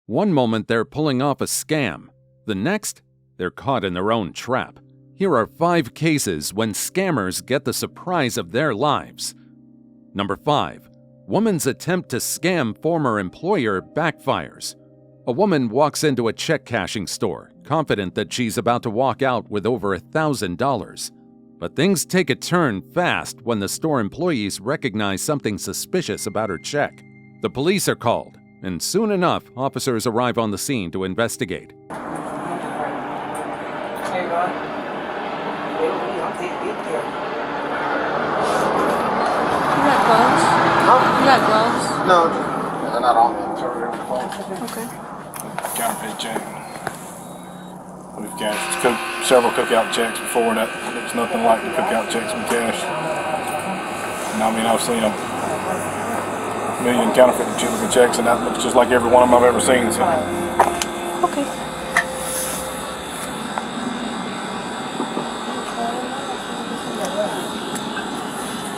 One moment they're pulling off a scam. The next, they're caught in their own trap. Here are 5 cases when scammers get the surprise of their lives. Number 5. Woman's attempt to scam former employer backfires. A woman walks into a check cashing store, confident that she's about to walk out with over $1,000. But things take a turn fast when the store employees recognize something suspicious about her check. The police are called, and soon enough, officers arrive on the scene to investigate. You got gloves? Huh? You got gloves? No, they're not on me. Okay. Counterfeit check. We've cashed several cookout checks before. That looks nothing like the cookout checks we cashed. And I mean, I've seen a million counterfeit checks, and that looks just like every one of them I've ever seen. So. Okay.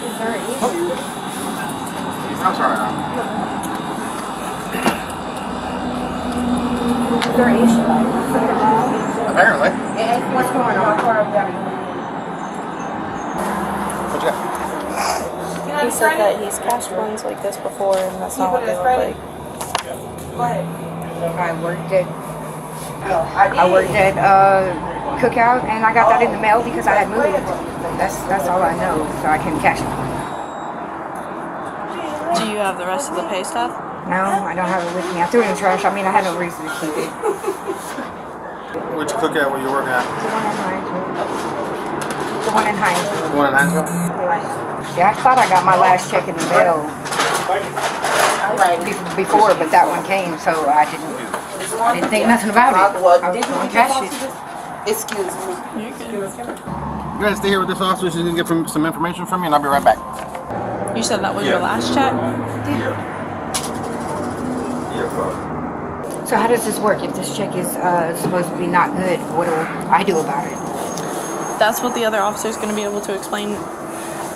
Is there an issue? I'm sorry. Is there an issue? Apparently. What's going on? What you got? He said that he's cashed ones like this before, and that's not what they look like. I worked at Cookout, and I got that in the mail because I had moved. That's all I know, so I can cash it. Do you have the rest of the pay stub? No, I don't have it with me. I threw it in the trash. I mean, I had no reason to keep it. Which cookout were you working at? The one in Hines. The one in Hinesville? Yeah, I thought I got my last check in the mail before, but that one came, so I didn't think nothing about it. I was going to cash it. Excuse me. You guys stay here with this officer so you can get some information from me, and I'll be right back. You said that was your last check? So how does this work? If this check is supposed to be not good, what do I do about it? That's what the other officer is going to be able to explain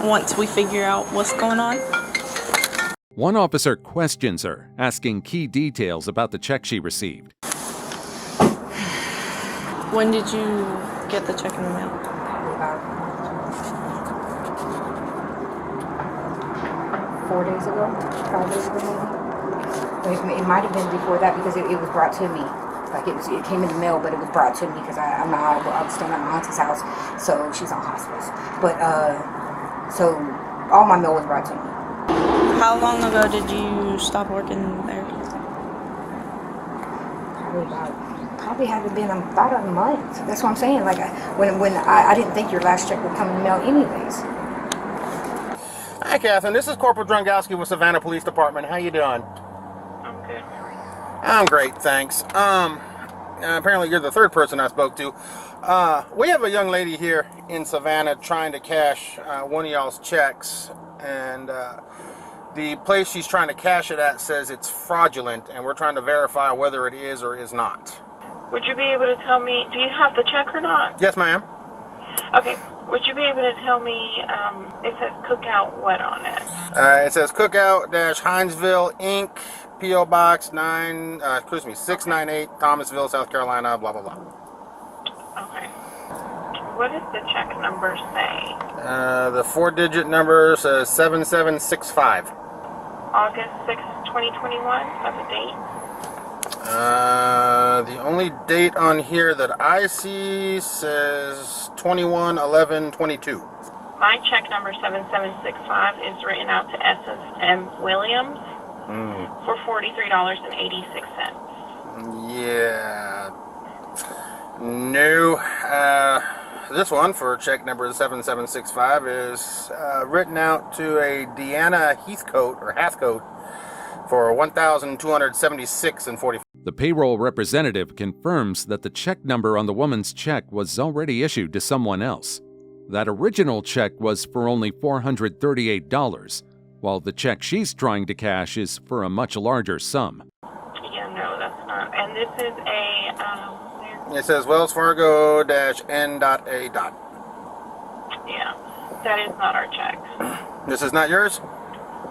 once we figure out what's going on. One officer questions her, asking key details about the check she received. When did you get the check in the mail? About 4 days ago, 5 days ago maybe. It might have been before that because it was brought to me. Like it came in the mail, but it was brought to me because I'm staying at my auntie's house, so she's on hospice. But so all my mail was brought to me. How long ago did you stop working there? Probably haven't been about a month. That's what I'm saying. Like when I didn't think your last check would come in the mail anyways. Hi, Catherine. This is Corporal Drungowski with Savannah Police Department. How you doing? I'm good. I'm great, thanks. Apparently you're the third person I spoke to. We have a young lady here in Savannah trying to cash one of y'all's checks, and the place she's trying to cash it at says it's fraudulent, and we're trying to verify whether it is or is not. Would you be able to tell me, do you have the check or not? Yes, ma'am. Okay. Would you be able to tell me, it says Cookout what on it? It says Cookout-Hinesville, Inc., P.O. Box 698, Thomasville, South Carolina, blah, blah, blah. Okay. What does the check number say? The 4-digit number says 7765. August 6th, 2021? That's the date? The only date on here that I see says 21/11/22. My check number 7765 is written out to S.M. Williams for $43.86. Yeah. No. This one for check number 7765 is written out to a Deanna Hathcote for $1,276.40. The payroll representative confirms that the check number on the woman's check was already issued to someone else. That original check was for only $438, while the check she's trying to cash is for a much larger sum. Yeah, no, that's not. And this is a, It says Wells Fargo-N.A. yeah, that is not our check. This is not yours?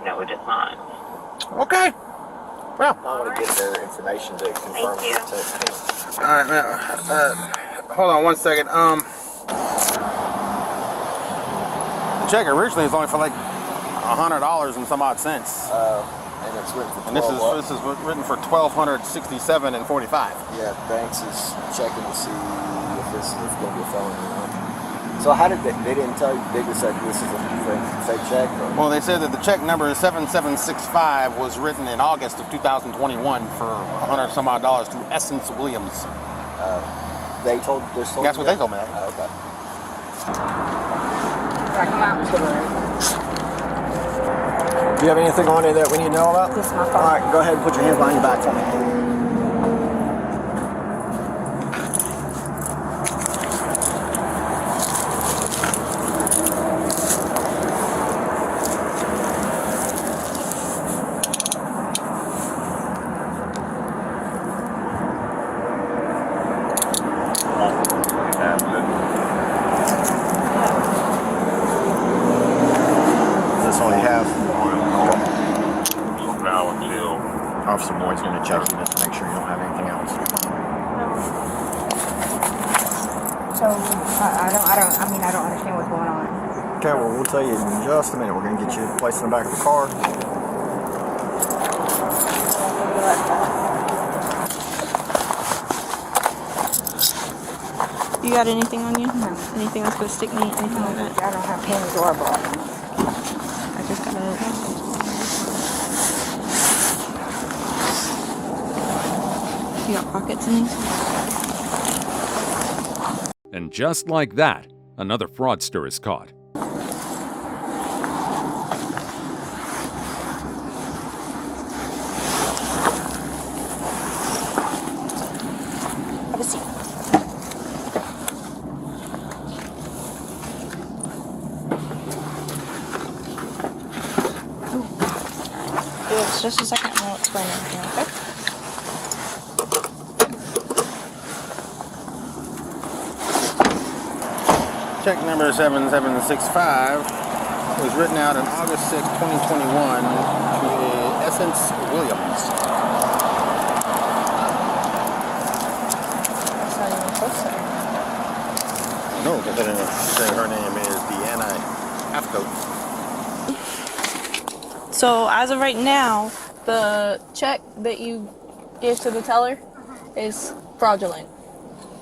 No, it is not. Okay. Well, I want to get their information to confirm Thank you. it. all right, man. Hold on one second. The check originally was only for like $100 and some odd cents. And it's written for And this 12 is written for $1,267 and 45. Yeah, Banks is checking to see if this is going to be a felony or not. So how did they didn't tell you, they just said this is a fake check? Or? Well, they said that the check number 7765 was written in August of 2021 for $100 some odd to Essence Williams. They told this. That's what they told me. Okay. I come out to Do you have anything on it that we need to know about? This is my phone. All right, go ahead and put your hands behind your back for me. Officer Boyd's going to check you just to make sure you don't have anything else. So I don't understand what's going on. Okay, well, we'll tell you in just a minute. We're going to get you placed in the back of the car. You got anything on you? No. Anything that's gonna stick me? Anything like that? I don't have pins or a block. I just gotta. You got pockets in these? And just like that, another fraudster is caught. Have a seat. Give us just a second and we'll explain everything, okay? Check number 7765 was written out on August 6, 2021 to Essence Williams. That's not even close there. No, considering her name is Deanna Halfcoat. So as of right now, the check that you gave to the teller is fraudulent.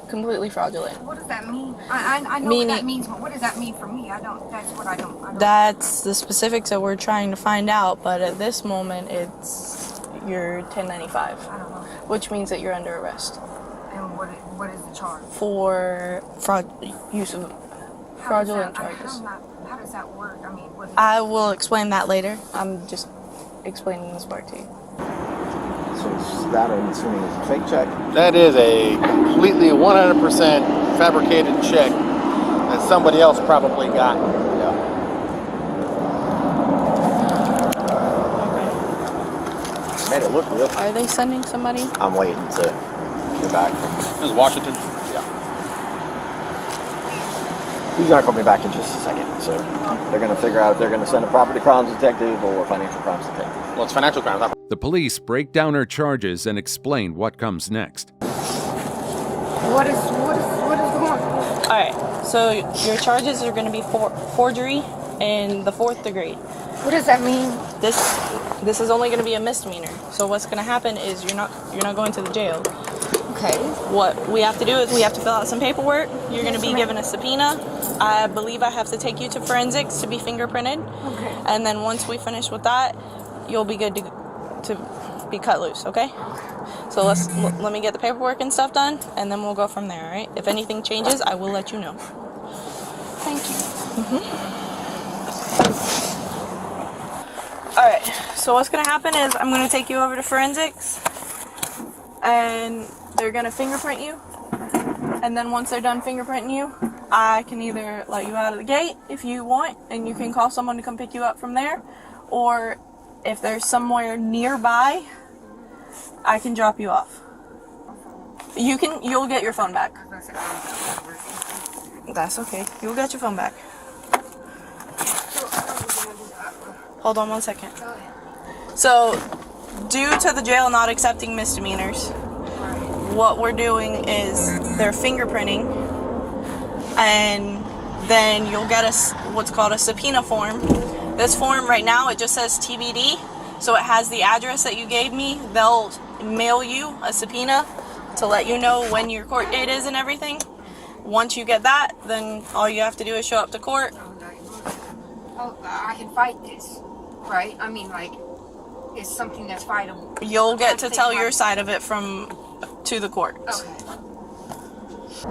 Completely fraudulent. What does that mean? I know Meaning- what that means, but what does that mean for me? That's what I don't. That's the specifics that we're trying to find out, but at this moment it's you're 1095, I don't know. which means that you're under arrest And what is the charge? for use of fraudulent charges. How does that work? I mean, I will explain that later. I'm just explaining this part to you. So is that, I'm assuming, is a fake check? That is a completely 100% fabricated check that somebody else probably got. Yeah. Made it look real. Are they sending somebody? I'm waiting to get back. This is Washington. Yeah. He's gonna call me back in just a second. So they're gonna figure out if they're gonna send a property crimes detective or a financial crimes detective. Well, it's financial crimes. The police break down her charges and explain what comes next. what is going on? All right. So your charges are going to be forgery in the 4th degree. What does that mean? This is only going to be a misdemeanor. So what's going to happen is you're not going to the jail. Okay. What we have to do is we have to fill out some paperwork. You're going to be given a subpoena. I believe I have to take you to forensics to be fingerprinted. Okay. And then once we finish with that, you'll be good to be cut loose, okay? So let me get the paperwork and stuff done, and then we'll go from there, all right? If anything changes, I will let you know. Thank you. All right, so what's going to happen is I'm going to take you over to forensics, and they're going to fingerprint you. And then once they're done fingerprinting you, I can either let you out of the gate if you want, and you can call someone to come pick you up from there, or if there's somewhere nearby, I can drop you off. You'll get your phone back. That's okay. You'll get your phone back. Hold on one second. So, due to the jail not accepting misdemeanors, what we're doing is they're fingerprinting, and then you'll get what's called a subpoena form. This form right now, it just says TBD, so it has the address that you gave me. They'll mail you a subpoena to let you know when your court date is and everything. Once you get that, then all you have to do is show up to court. Oh, I can fight this, right? I mean, like, it's something that's fightable. You'll get to tell your side of it to the court. Okay.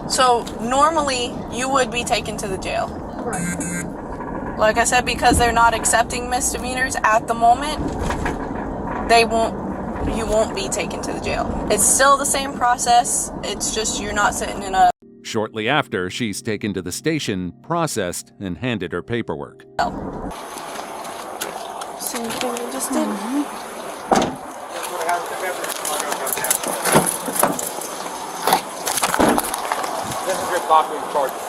So normally you would be taken to the jail. Right. Like I said, because they're not accepting misdemeanors at the moment, you won't be taken to the jail. It's still the same process. It's just you're not sitting in a... Shortly after, she's taken to the station, processed, and handed her paperwork. Same thing we just did. This is your copy of charges.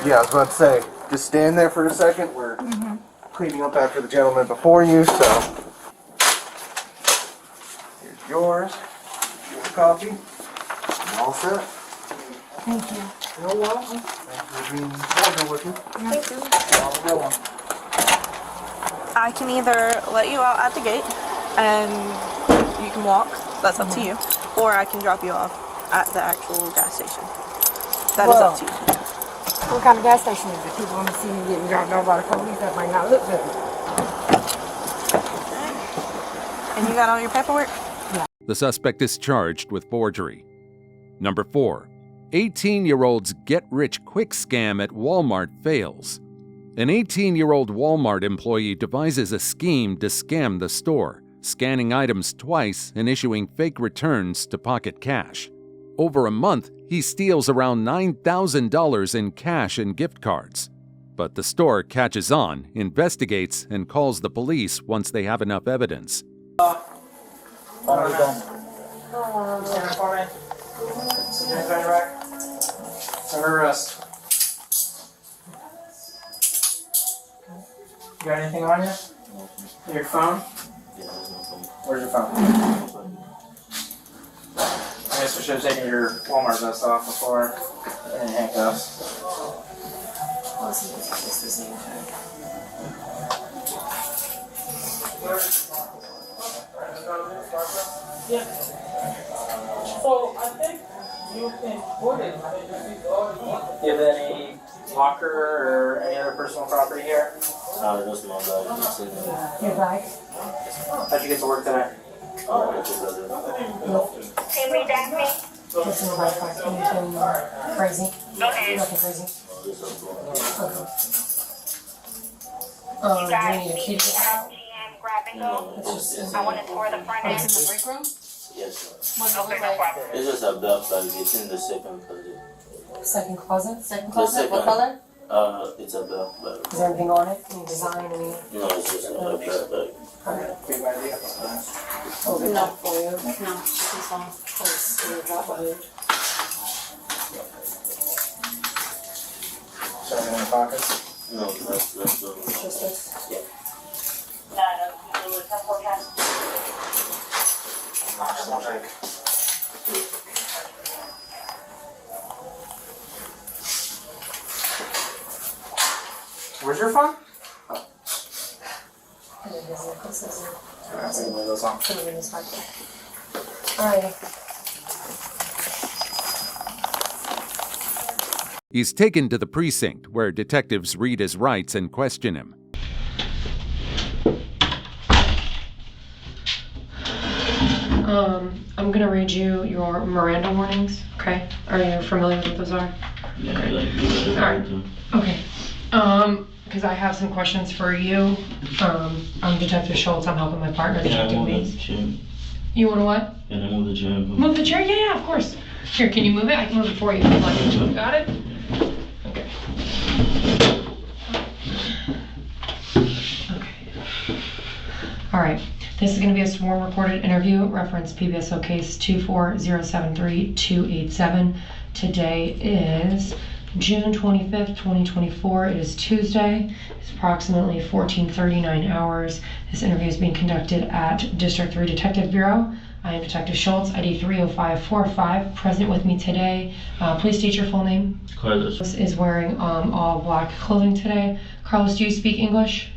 Yeah, I was about to say, just stand there for a second. We're cleaning up after the gentleman before you, so. Here's yours. Here's a copy. You're all set. Thank you. You're welcome. Thank you for being cordial with me. Thank you. Have a good one. I can either let you out at the gate and you can walk. That's up to you. Or I can drop you off at the actual gas station. That is up to you. What kind of gas station is it? People want to see me getting dropped off by the police. That might not look good. And you got all your paperwork? The suspect is charged with forgery. Number 4. 18-year-old's get-rich-quick scam at Walmart fails. An 18-year-old Walmart employee devises a scheme to scam the store, scanning items twice and issuing fake returns to pocket cash. Over a month, he steals around $9,000 in cash and gift cards. But the store catches on, investigates, and calls the police once they have enough evidence. Stand for me. Hands on your back. Under arrest. You got anything on you? Your phone? Where's your phone? I guess we should have taken your Walmart vest off before any handcuffs. Yeah. So I think you can put it. Do you have any locker or any other personal property here? No, just my bag. Your bag? How'd you get to work today? Can we back me? Just in the Wi-Fi. Anything crazy? Go ahead. Nothing crazy. You Do guys you need a meet key me to get out out? GM grab and go. I want to tour the front end. It's in the break room? Yes, What does it Okay, look no like? problem. it's just a black bag. It's in the second closet. Second closet? Second The closet? What second- color? It's a black bag. Is there anything on it? Any design? Any? No, it's just a black bag. Big idea. No, for you. No, she's on place in the drop hood. Something in the pockets? No, that's the. Just this? Just drink. Where's your phone? And then there's necklaces and Alright, I'm gonna lay those on. put it in his pocket. Alrighty. He's taken to the precinct, where detectives read his rights and question him. I'm gonna read you your Miranda warnings, okay? Are you familiar with what those are? Yeah, like, Alright. Okay. Because I have some questions for you. I'm Detective Schultz. I'm helping my partner, can I Detective move the Mace. chair? You wanna what? Can I move the chair? Move the chair? Yeah, of course. Here, can you move it? I can move it for you if you'd like. You got it? Okay. Okay. Alright. This is going to be a sworn recorded interview, reference PBSO case 24073-287. Today is June 25th, 2024. It is Tuesday. It's approximately 14:39 hours. This interview is being conducted at District 3 Detective Bureau. I am Detective Schultz, ID 30545. Present with me today, please state your full name. Carlos. Is wearing all black clothing today. Carlos, do you speak English?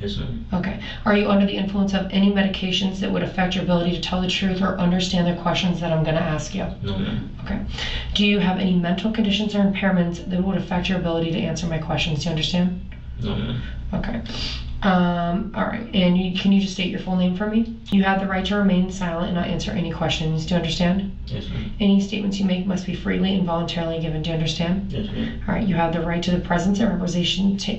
Yes, ma'am. Okay. Are you under the influence of any medications that would affect your ability to tell the truth or understand the questions that I'm going to ask you? No, ma'am. Okay. Do you have any mental conditions or impairments that would affect your ability to answer my questions? Do you understand? No, ma'am. Okay. All right. And can you just state your full name for me? You have the right to remain silent and not answer any questions. Do you understand? Yes, ma'am. Any statements you make must be freely and voluntarily given. Do you understand? Yes, ma'am. All right. You have the right to the presence and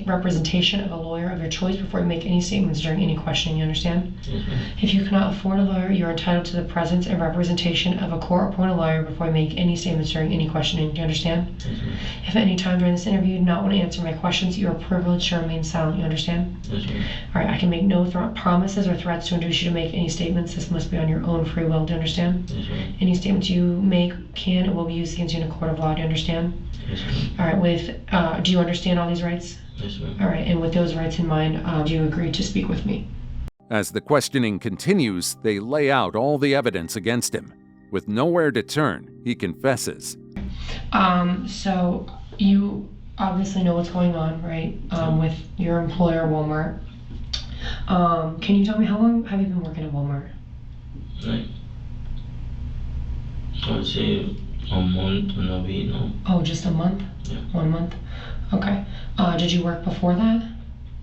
representation of a lawyer of your choice before you make any statements during any questioning. You understand? Yes, ma'am. If you cannot afford a lawyer, you are entitled to the presence and representation of a court-appointed lawyer before you make any statements during any questioning. Do you understand? Yes, ma'am. If at any time during this interview you do not want to answer my questions, you are privileged to remain silent. You understand? Yes, ma'am. All right. I can make no promises or threats to induce you to make any statements. This must be on your own free will. Do you understand? Yes, ma'am. Any statements you make can and will be used against you in a court of law. Do you understand? Yes, ma'am. All right. Do you understand all these rights? Yes, ma'am. All right. And with those rights in mind, do you agree to speak with me? As the questioning continues, they lay out all the evidence against him. With nowhere to turn, he confesses. So you obviously know what's going on, right? With your employer, Walmart. Can you tell me how long have you been working at Walmart? Like, I would say a month and a week now. Oh, just a month? Yeah. 1 month? Okay. Did you work before that?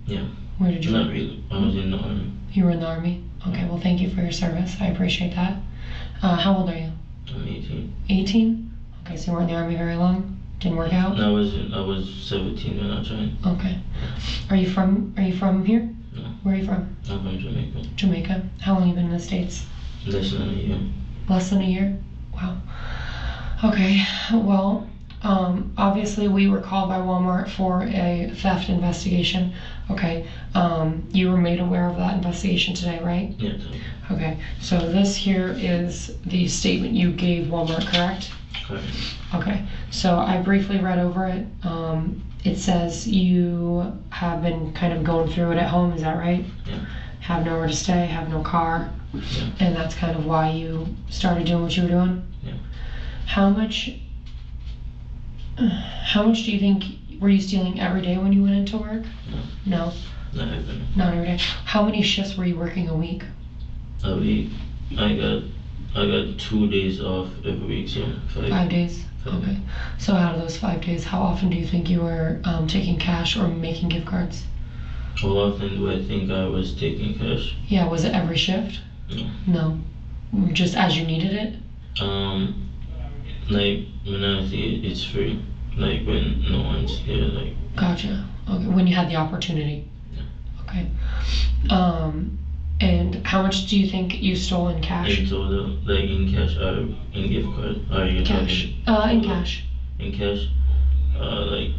Yeah. Where did you Not work? really. I was in the army. You were in the Army? Okay, well thank you for your service. I appreciate that. How old are you? I'm 18. 18? Okay, so you weren't in the Army very long? Didn't work out? I was 17 when I joined. Okay. Are you from here? No. Where are you from? I'm from Jamaica. Jamaica. How long have you been in the States? Less than a year. Less than a year? Wow. Okay, well, obviously we were called by Walmart for a theft investigation. Okay, you were made aware of that investigation today, right? Yes. Okay, so this here is the statement you gave Walmart, correct? Correct. Okay, so I briefly read over it. It says you have been kind of going through it at home, is that right? Yeah. Have nowhere to stay, have no car, Yeah. and that's kind of why you started doing what you were doing? Yeah. How much do you think, were you stealing every day when you went into work? No? Not even. Not every day. How many shifts were you working a week? A week. I got 2 days off every week, so 5 days? Okay. So out of those 5 days, how often do you think you were taking cash or making gift cards? How often do I think I was taking cash? Yeah, was it every shift? No. No? Just as you needed it? Like when I see it, it's free. Like when no one's there, like. Gotcha. Okay, when you had the opportunity. Yeah. Okay. And how much do you think you stole in cash? In total, like in cash or in gift card? Are you Cash. talking? In cash. In cash, like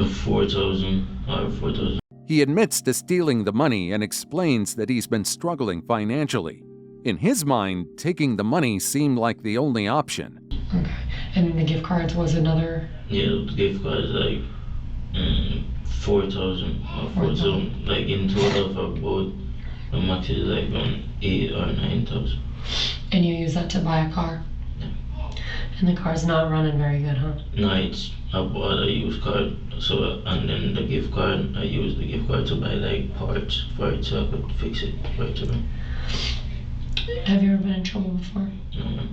4,000 or 4,000. He admits to stealing the money and explains that he's been struggling financially. In his mind, taking the money seemed like the only option. Okay. And the gift cards was another? Yeah, the gift card is like 4,000 or 4,000. Like in total for both, the max is like 8 or 9,000. And you use that to buy a car? Yeah. And the car's not running very good, huh? No, I bought a used car, so and then the gift card, I used the gift card to buy like parts for it so I could fix it right away. Have you ever been in trouble before? No.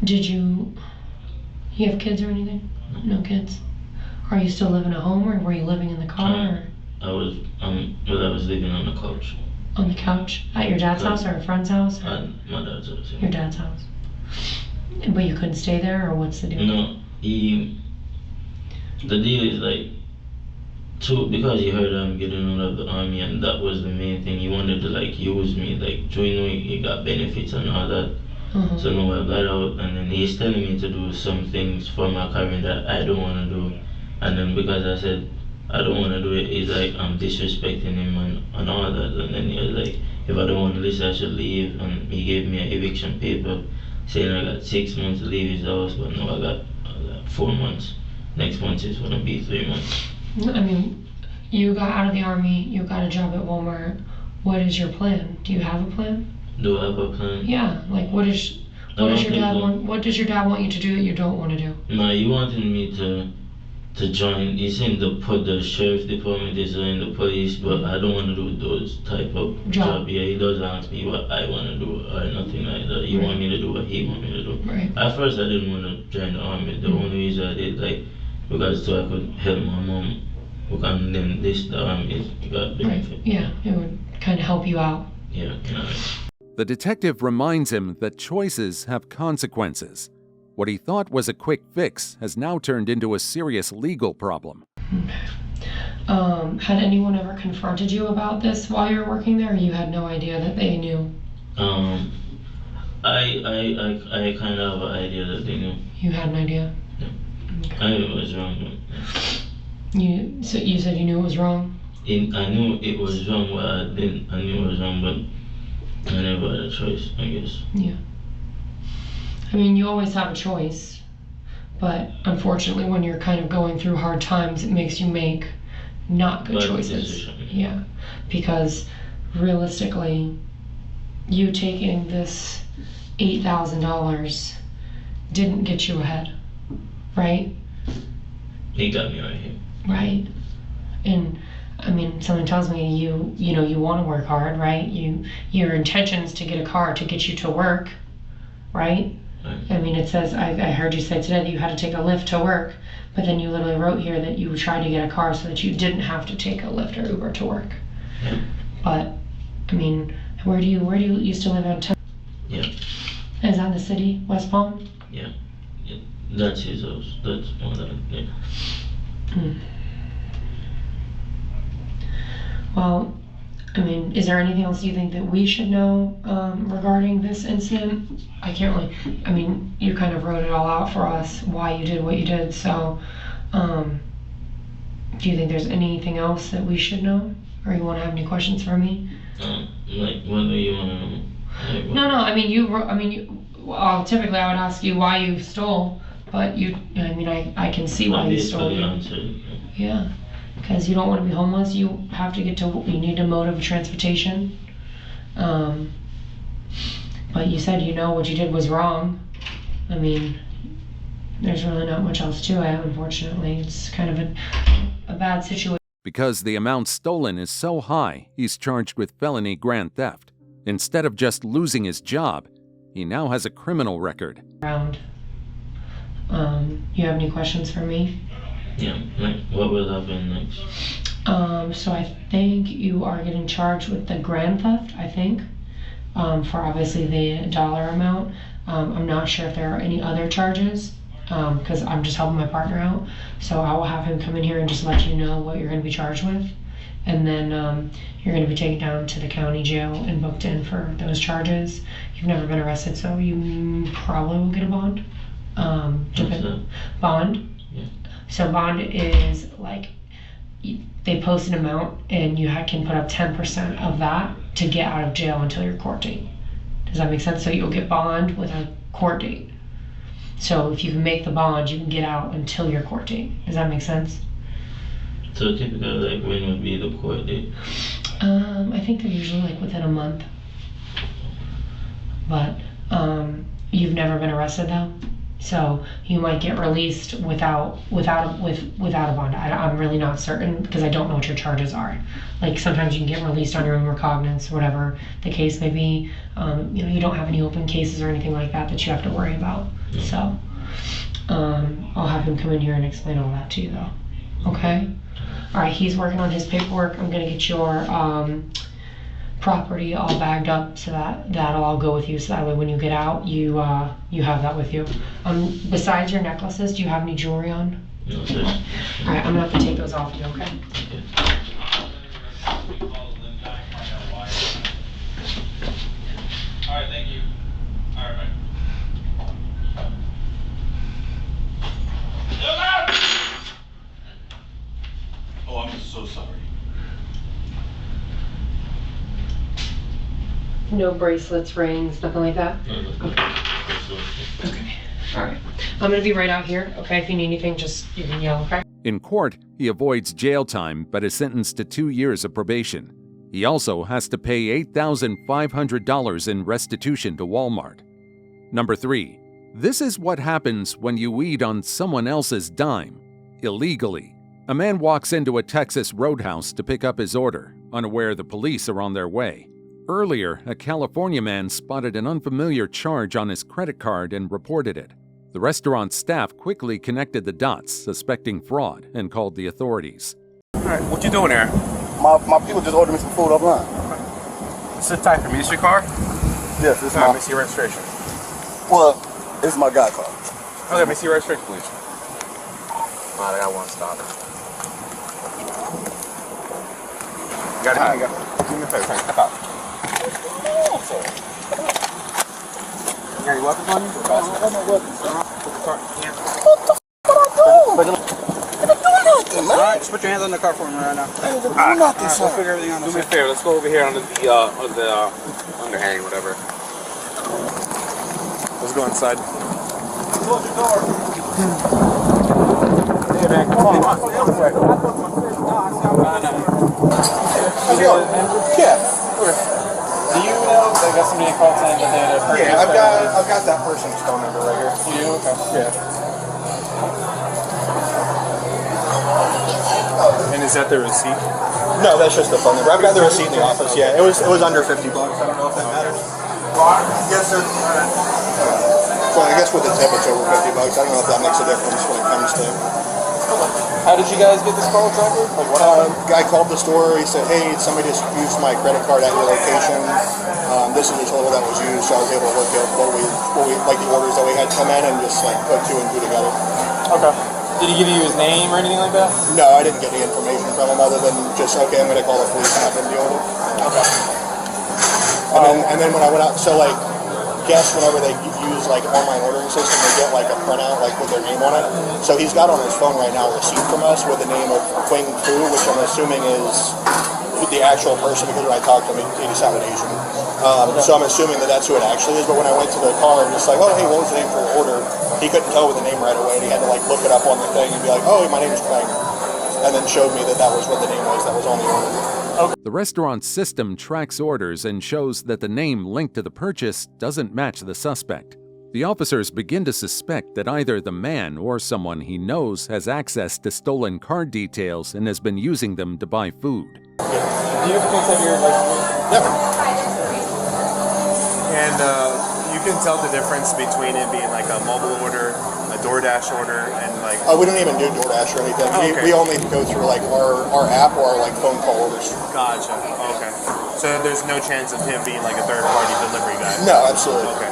Did you have kids or anything? No kids? Are you still living at home or were you living in the car? Or? I was living on the couch. On the couch? At your dad's house or a friend's house? At my dad's house. Yeah. Your dad's house. But you couldn't stay there, or what's the deal? No, the deal is like, because he heard I'm getting out of the army, and that was the main thing. He wanted to like use me, like, so you know, he got benefits and all that. Uh-huh. So now I got out, and then he's telling me to do some things for my career that I don't want to do. And then because I said I don't want to do it. He's like, I'm disrespecting him and all that. And then he was like, if I don't want to listen, I should leave. And he gave me an eviction paper saying I got 6 months to leave his house, but no, I got 4 months. Next month is gonna be 3 months. I mean, you got out of the army, you got a job at Walmart. What is your plan? Do you have a plan? Do I have a plan? Yeah, like what does your dad want you to do that you don't want to do? No, he wanted me to join. He said to put the sheriff department, to join the police, but I don't want to do those type of job. Yeah, he doesn't ask me what I want to do or nothing like that. He want me to do what he want me to do. Right. At first, I didn't want to join the army. The only reason I did, like, because so I could help my mom, who can then the army got benefit. Right. Yeah, it would kind of help you out. Yeah. The detective reminds him that choices have consequences. What he thought was a quick fix has now turned into a serious legal problem. Had anyone ever confronted you about this while you were working there, or you had no idea that they knew? I kind of have an idea that they knew. You had an idea? Yeah. Okay. I knew it was wrong. But you said you knew it was wrong? I knew it was wrong, but I knew it was wrong, but I never had a choice, I guess. Yeah. I mean, you always have a choice, but unfortunately when you're kind of going through hard times, it makes you make not good choices. Decision. Yeah, because realistically, you taking this $8,000 didn't get you ahead, right? He got me right here. Right. And I mean, someone tells me you know you want to work hard, right? Your intention is to get a car to get you to work, right? I mean, it says, I heard you say today that you had to take a lift to work, but then you literally wrote here that you tried to get a car so that you didn't have to take a Lyft or Uber to work. Yeah. But, I mean, where do you used to live in? Yeah. Is that the city, West Palm? Yeah. That's his house. That's all that, yeah. Well, I mean, is there anything else you think that we should know regarding this incident? I can't really, I mean, you kind of wrote it all out for us, why you did what you did, so do you think there's anything else that we should know? Or you want to have any questions for me? Like, what do you want to know? Like, No, I mean, well, typically I would ask you why you stole, but I can see why you stole. Yeah. Because you don't want to be homeless, you have to you need a mode of transportation. But you said what you did was wrong. I mean, there's really not much else to it, unfortunately. It's kind of a bad situation. Because the amount stolen is so high, he's charged with felony grand theft. Instead of just losing his job, he now has a criminal record. You have any questions for me? Yeah, like what will happen next? So I think you are getting charged with the grand theft, I think, for obviously the dollar amount. I'm not sure if there are any other charges, because I'm just helping my partner out. So I will have him come in here and just let you know what you're going to be charged with. And then you're going to be taken down to the county jail and booked in for those charges. You've never been arrested, so you probably will get a bond. Bond? Yeah. So bond is like, they post an amount and you can put up 10% of that to get out of jail until your court date. Does that make sense? So you'll get bond with a court date. So if you can make the bond, you can get out until your court date. Does that make sense? So typically, like, when would be the court date? I think they're usually like within a month. But you've never been arrested though? So you might get released without a bond. I'm really not certain because I don't know what your charges are. Like sometimes you can get released on your own recognizance, whatever the case may be. You don't have any open cases or anything like that that you have to worry about. So I'll have him come in here and explain all that to you though. Okay? All right, he's working on his paperwork. I'm gonna get your property all bagged up so that'll all go with you, so that way when you get out you have that with you. Besides your necklaces, do you have any jewelry on? No, sir. All right, I'm gonna have to take those off you, okay? All right, thank you. All right, bye. Oh, No bracelets, rings, nothing like that? Okay. All right. I'm going to be right out here, okay? If you need anything, just you can yell, okay? In court, he avoids jail time but is sentenced to 2 years of probation. He also has to pay $8,500 in restitution to Walmart. Number 3. This is what happens when you eat on someone else's dime, illegally. A man walks into a Texas roadhouse to pick up his order, unaware the police are on their way. Earlier, a California man spotted an unfamiliar charge on his credit card and reported it. The restaurant staff quickly connected the dots, suspecting fraud, and called the authorities. All right, what you doing there? My people just ordered me some food offline. Sit tight for me. Is your car? Yes, it's All right, my. let me see your registration. Well, it's my guy car. Okay, let me see your registration, please. All right, I got one stop. You got it? Do me a favor. Step out. You got your weapons on you? I got no weapons. Put the car in your hands. Man. All right, just put your hands on the car for me right now. I ain't even do nothing, We'll son. figure everything out. Do me a favor. Let's go over here under the underhang, whatever. Let's go inside. Close your door. Hey man, come on. Yeah. Do you know they got somebody called saying that they had a purchase? Yeah, I've got that person's phone number right here. You do? Okay. Yeah. And is that the receipt? No, that's just the phone number. I've got the receipt in the office. Yeah, it was under $50. I don't know if that matters. Yes, sir. Well, I guess with the tip it's over $50. I don't know if that makes a difference when it comes to. How did you guys get this call, Trevor? Like what Guy called the store. He said, "Hey, somebody just used my credit card at your location. This is the total that was used." So I was able to look at what we like the orders that we had come in and just like put 2 and 2 together. Okay. Did he give you his name or anything like that? No, I didn't get any information from him other than just, okay, I'm going to call the police and have them deal with it. Okay. And then when I went out, so like, guess whenever they use like online ordering system, they get like a printout like with their name on it. So he's got on his phone right now a receipt from us with the name of Quang Fu, which I'm assuming is the actual person because when I talked to him, he sounded Asian. So I'm assuming that that's who it actually is. But when I went to the car and just like, oh hey, what was the name for your order? He couldn't tell with the name right away. And he had to like look it up on the thing and be like, oh, my name is Quang, and then showed me that that was what the name was that was on the order. The restaurant's system tracks orders and shows that the name linked to the purchase doesn't match the suspect. The officers begin to suspect that either the man or someone he knows has access to stolen card details and has been using them to buy food. Do you have your license? Never. And you can tell the difference between it being like a mobile order, a DoorDash order, and like... We don't even do DoorDash or anything. Oh, okay. We only go through like our app or our like phone call orders. Gotcha. Okay. So there's no chance of him being like a third-party delivery guy? No, absolutely. Okay.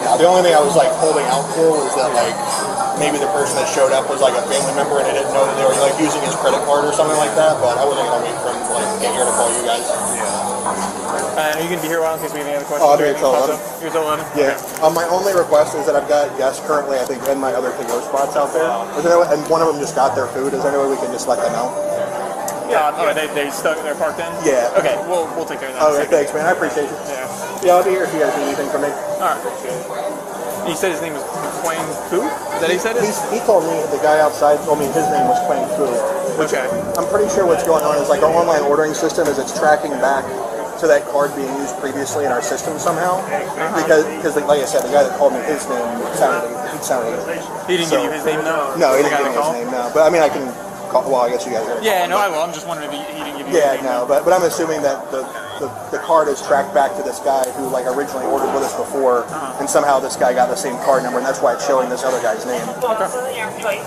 Yeah, the only thing I was like holding out for was that like maybe the person that showed up was like a family member and I didn't know that they were like using his credit card or something like that. But I wasn't gonna wait for him to like get here to call you guys. Are you going to be here a while in case we have any other questions? Oh, I'll be here till 11. You're till 11? Yeah. My only request is that I've got guests currently, I think, in my other to-go spots out there. And one of them just got their food. Is there any way we can just let them know? Yeah. They stuck. They're parked in. Yeah. Okay. We'll take care of that. Okay. Thanks, man. I appreciate it. Yeah. I'll be here if you guys need anything from me. All right. He said his name was Quang Fu? Is that he said it? He told me, the guy outside told me his name was Quang Fu. Which I'm pretty sure what's going on is like our online ordering system is it's tracking back to that card being used previously in our system somehow. Because like I said, the guy that called me, his name sounded He didn't give you his name though? No, he didn't give me his name, no. But I mean, I can call, well, I guess you guys are. Yeah, no, I will. I'm just wondering if he didn't give you his name. Yeah, no, but I'm assuming that the card is tracked back to this guy who like originally ordered with us before, and somehow this guy got the same card number, and that's why it's showing this other guy's name. Alright,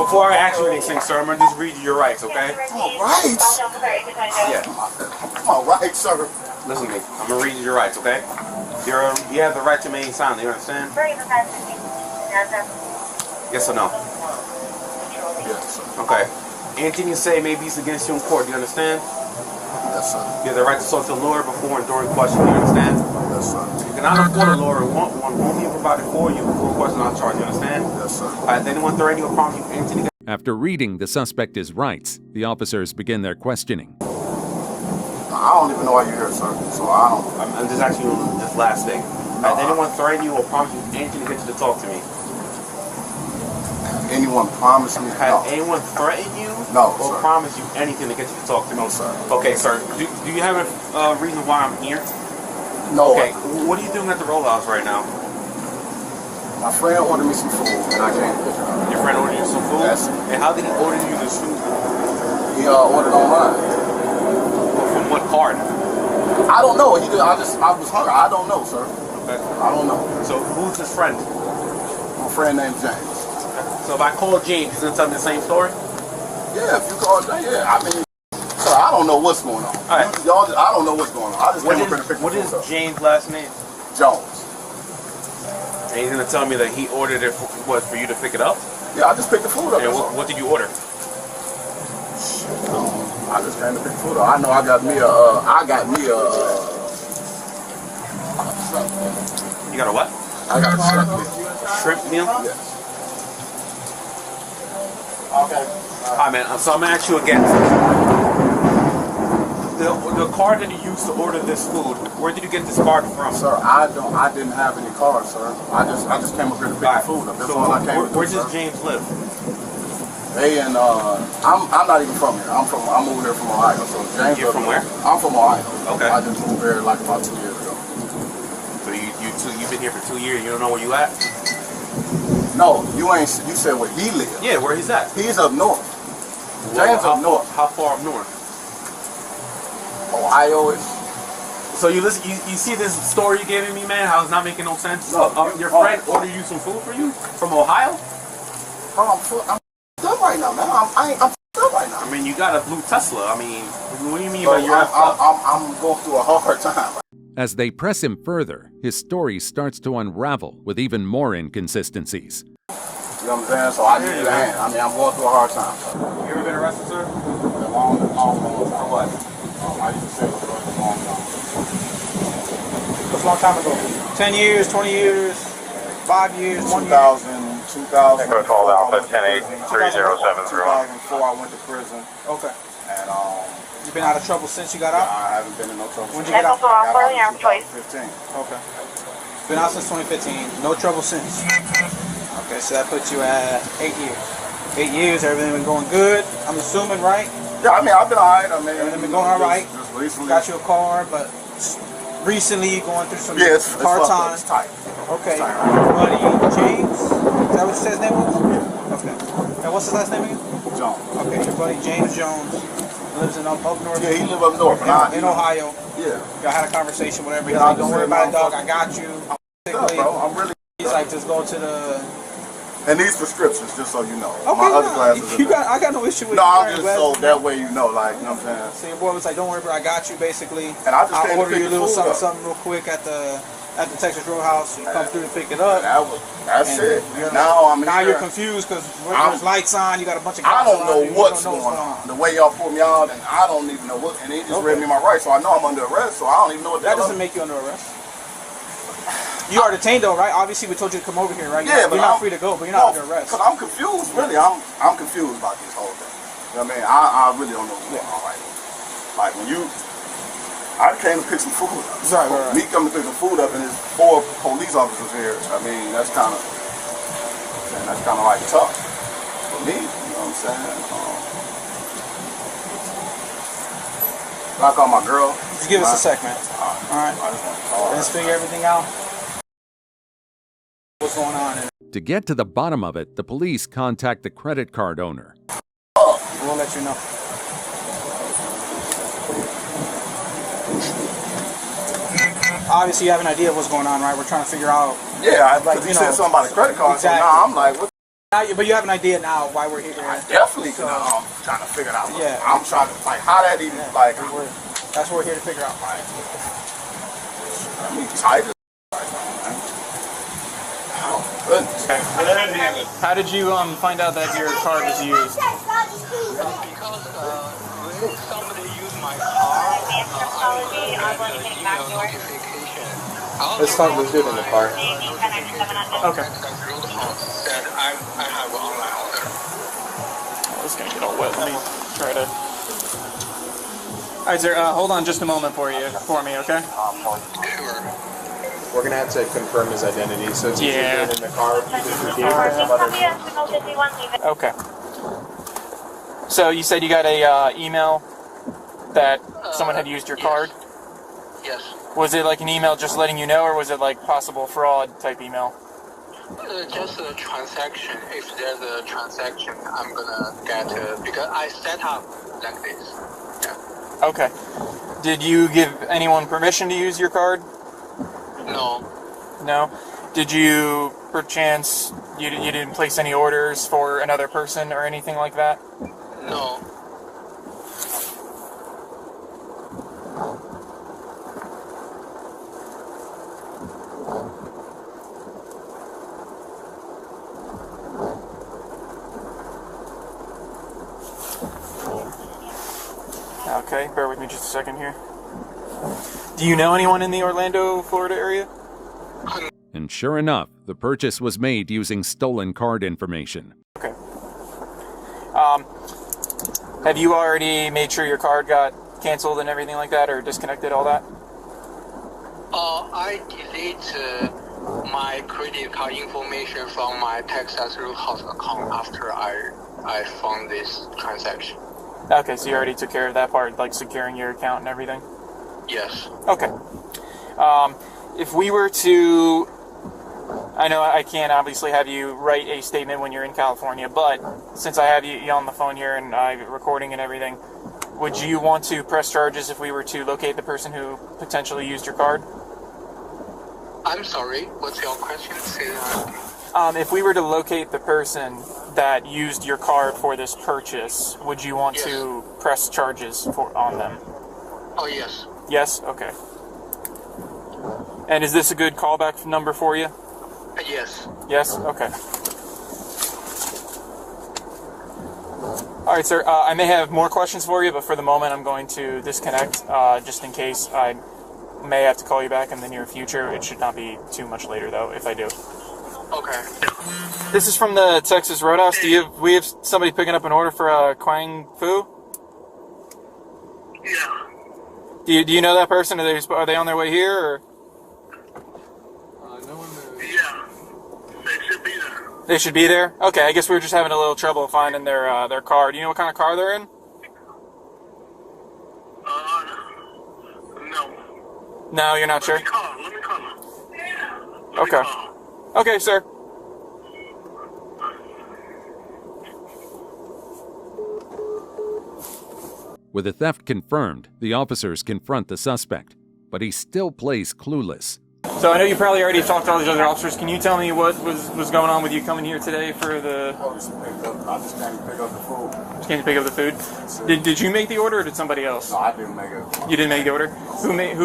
before I ask you anything, sir, I'm going to just read you your rights, okay? All right. Yeah. All right, sir. Listen to me. I'm going to read you your rights, okay? You have the right to remain silent, you understand? Yes or no? Yes, sir. Okay. Anything you say may be used against you in court, do you understand? Yes, sir. You have the right to talk to a lawyer before and during questioning, you understand? Yes, sir. You cannot afford a lawyer and want one won't be provided for you before question on charge, you understand? Yes, sir. Alright, anyone threaten you or promise you anything? After reading the suspect his rights, the officers begin their questioning. I don't even know why you're here, sir. So I don't. I'm just asking you this last thing. Has anyone threatened you or promised you anything to get you to talk to me? Anyone promised me? Has No. anyone threatened you? No, or sir. promised you anything to get you to talk to me? No, sir. Okay, sir. Do you have a reason why I'm here? No. Okay. What are you doing at the roll house right now? My friend ordered me some food, and I came to pick it up. Your friend ordered you some food? Yes. And how did he order you this food? He ordered online. From what card? I don't know. I was hungry. I don't know, sir. Okay. I don't know. So who's his friend? My friend named James. So if I call James, he's gonna tell me the same story? Yeah, if you call James, yeah. I mean, sir, I don't know what's going on. All right. Y'all, I don't know what's going on. I just came up here to pick the What food is up. James' last name? Jones. And he's gonna tell me that he ordered it for you to pick it up? Yeah, I just picked the food up. And what did you order? I just came to pick food up. I know I got me a You got a what? I got a shrimp meal. Shrimp meal? Yes. Okay. Alright, man. So I'm gonna ask you again. The card that you used to order this food, where did you get this card from? Sir, I didn't have any card, sir. I just came up here to pick the food up. That's all I came to do. Where does James live? They and I'm not even from here. I'm moving here from Ohio. So James. You're from where? I'm from Ohio. Okay. I just moved here like about 2 years ago. So you've been here for 2 years. You don't know where you at? No, you ain't. You said where he lives. Yeah, where he's at. He's up north. James up north. How far up north? Ohio is. So you listen. You see this story you gave me, man? How it's not making no sense. No, your friend ordered you some food for you from Ohio? I'm up right now, man. I'm up right now. I mean, you got a blue Tesla. I mean, what do you mean by you're I'm going through a hard time. As they press him further, his story starts to unravel with even more inconsistencies. You know what I'm saying? So I need your hand. I mean, I'm going through a hard time. So. You ever been arrested, sir? Long for what? I used to say it was a long time. What's a long time ago? 10 years, 20 years, 5 years, 1 year? 2000. Protocol Alpha 10-8-3073. 2004, I went to prison. Okay. And you've been out of trouble since you got out? I haven't been in no trouble. When did you get out? I got out in 2015. Okay. Been out since 2015. No trouble since. Okay, so that puts you at 8 years. 8 years, everything been going good. I'm assuming, right? Yeah, I mean, I've been alright. I mean, everything been going alright. Just recently. Got you a car, but recently going through some hard times. It's tight. Okay. Buddy James? Is that what you said his name was? Yeah. Okay. And what's his last name again? Jones. Okay, your buddy James Jones lives in up north. Yeah, he lives up north. In Ohio. Yeah. Y'all had a conversation, whatever. He's like, don't worry about it, dog. I got you. Bro, I'm really. He's like, just go to the. And these prescriptions, just so you know. Okay, my other glasses. I got no issue with no, you. I'm just so that way you know, like, you know what I'm saying? See, your boy was like, don't worry, bro, I got you, basically. And I just I'll came order to you a pick little the food something real quick at the Texas Roadhouse. You come through and pick it up. That's it. Now you're confused because there's lights on. You got a bunch of. I don't know what's going on. The way y'all pulled me out, and I don't even know what. And they just read me my rights, so I know I'm under arrest. So I don't even know what that doesn't make you under arrest. You are detained though, right? Obviously, we told you to come over here, right? Yeah, but you're not free to go, but you're not under arrest. Because I'm confused, really. I'm confused about this whole thing. You know what I mean? I really don't know what's going on right now. Like when I came to pick some food up. Right. Me coming to pick some food up and there's 4 police officers here. I mean, that's kind of like tough for me. You know what I'm saying? I call my girl. Just give us a sec, man. All right. Let's figure everything out. What's going on? To get to the bottom of it, the police contact the credit card owner. We'll let you know. Obviously, you have an idea of what's going on, right? We're trying to figure out. Yeah, like you said something about the credit card. Exactly. So now I'm like, what? But you have an idea now why we're here. I definitely I'm trying to figure it out. Yeah. I'm trying to how that even like. That's what we're here to figure out. Right. I'm tired. How did you find out that your card was used? Because somebody used my car. Let's talk to the dude in the car. Okay. And I have an online order. Oh, it's gonna get all wet. Let me try to. All right, sir. Hold on just a moment for me, okay? Sure. We're gonna have to confirm his identity, so it's Yeah. in the car. Okay. So you said you got a email that someone had used your card? Yes. Was it like an email just letting you know, or was it like possible fraud type email? Just a transaction. If there's a transaction, I'm gonna get because I set up like this. Yeah. Okay. Did you give anyone permission to use your card? No. No? Did you, perchance, you didn't place any orders for another person or anything like that? No. Okay, bear with me just a second here. Do you know anyone in the Orlando, Florida area? And sure enough, the purchase was made using stolen card information. Okay. Have you already made sure your card got canceled and everything like that, or disconnected, all that? I delete my credit card information from my Texas Roadhouse account after I found this transaction. Okay, so you already took care of that part, like securing your account and everything? Yes. Okay. If we were to, I know I can't obviously have you write a statement when you're in California, but since I have you on the phone here and I'm recording and everything, would you want to press charges if we were to locate the person who potentially used your card? I'm sorry, what's your question? Say that again. If we were to locate the person that used your card for this purchase, would you want to press charges on them? Oh, yes. Yes? Okay. And is this a good callback number for you? Yes. Yes? Okay. Alright, sir. I may have more questions for you, but for the moment I'm going to disconnect, just in case I may have to call you back in the near future. It should not be too much later, though, if I do. Okay. This is from the Texas Roadhouse. We have somebody picking up an order for Quang Fu? Yeah. Do you know that person? Are they on their way here, or? Yeah. They should be there. They should be there? Okay, I guess we were just having a little trouble finding their car. Do you know what kind of car they're in? No. No, you're not sure? Let me call. Okay. Okay, sir. With the theft confirmed, the officers confront the suspect, but he still plays clueless. So I know you probably already talked to all these other officers. Can you tell me what was going on with you coming here today for the... I just came to pick up the food. Just came to pick up the food? Did you make the order, or did somebody else? No, I didn't make it. You didn't make the order? Who made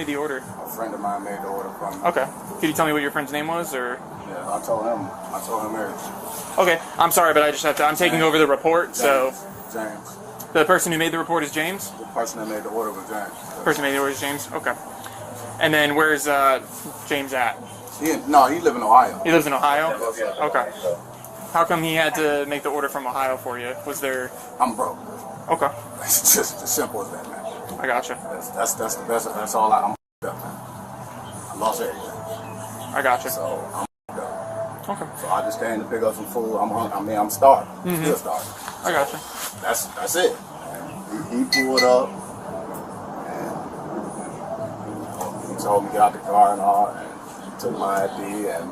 the order? A friend of mine made the order from me. Okay. Could you tell me what your friend's name was, or? Yeah, I told him everything. Okay, I'm sorry, but I just have to, I'm taking over the report, so. James. The person who made the report is James? The person that made the order was James. The person who made the order is James? Okay. And then where's James at? He lives in Ohio. He lives in Ohio? Okay. How come he had to make the order from Ohio for you? Was there... I'm broke. Okay. It's just as simple as that, man. I gotcha. That's the best. That's all I'm up, man. I lost everything. I gotcha. So I'm up. Okay. So I just came to pick up some food. I'm starving. Mm-hmm. Still starving. I gotcha. That's it. He pulled up and he told me to get out the car and all, and he took my ID, and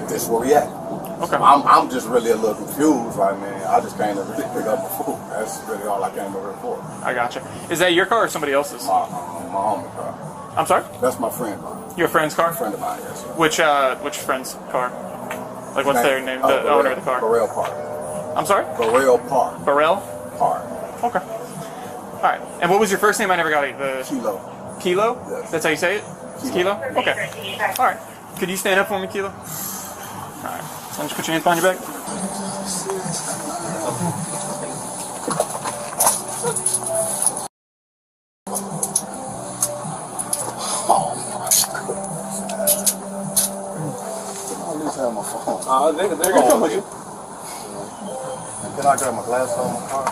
this is where we at. Okay. So I'm just really a little confused. Like, man, I just came to really pick up the food. That's really all I came over for. I gotcha. Is that your car or somebody else's? My homie car. I'm sorry? That's my friend's car. Your friend's car? A friend of mine, yes. Which friend's car? Like, what's their name? The owner of the car? Burrell Park. I'm sorry? Burrell Park. Burrell? Park. Okay. All right. And what was your first name? I never got it. Kilo. Kilo? Yes. That's how you say it? Kilo? Okay. All right. Could you stand up for me, Kilo? All right. So just put your hands behind your back. They're gonna come with you. Can I grab my glass on my car?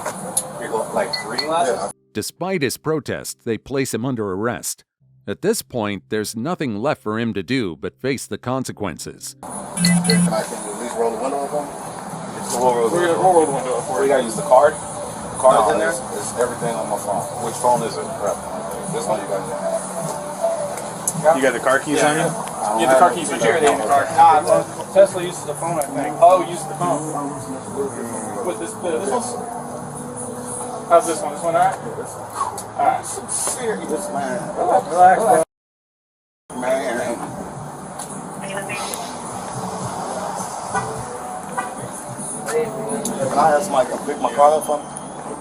You go like reading glasses? Yeah. Despite his protest, they place him under arrest. At this point, there's nothing left for him to do but face the consequences. Can I at least roll the window up on? We'll roll the window up for you. You gotta use the card? The card is in there? It's everything on my phone. Which phone is it? This one you got. You got the car keys on you? You have the car keys with you, or are they in the car? Nah, Tesla uses the phone, I think. Oh, uses the phone. With this one? How's this one? This one alright? Alright. Serious, man. Relax, Man. Can I have somebody come pick my car up for me?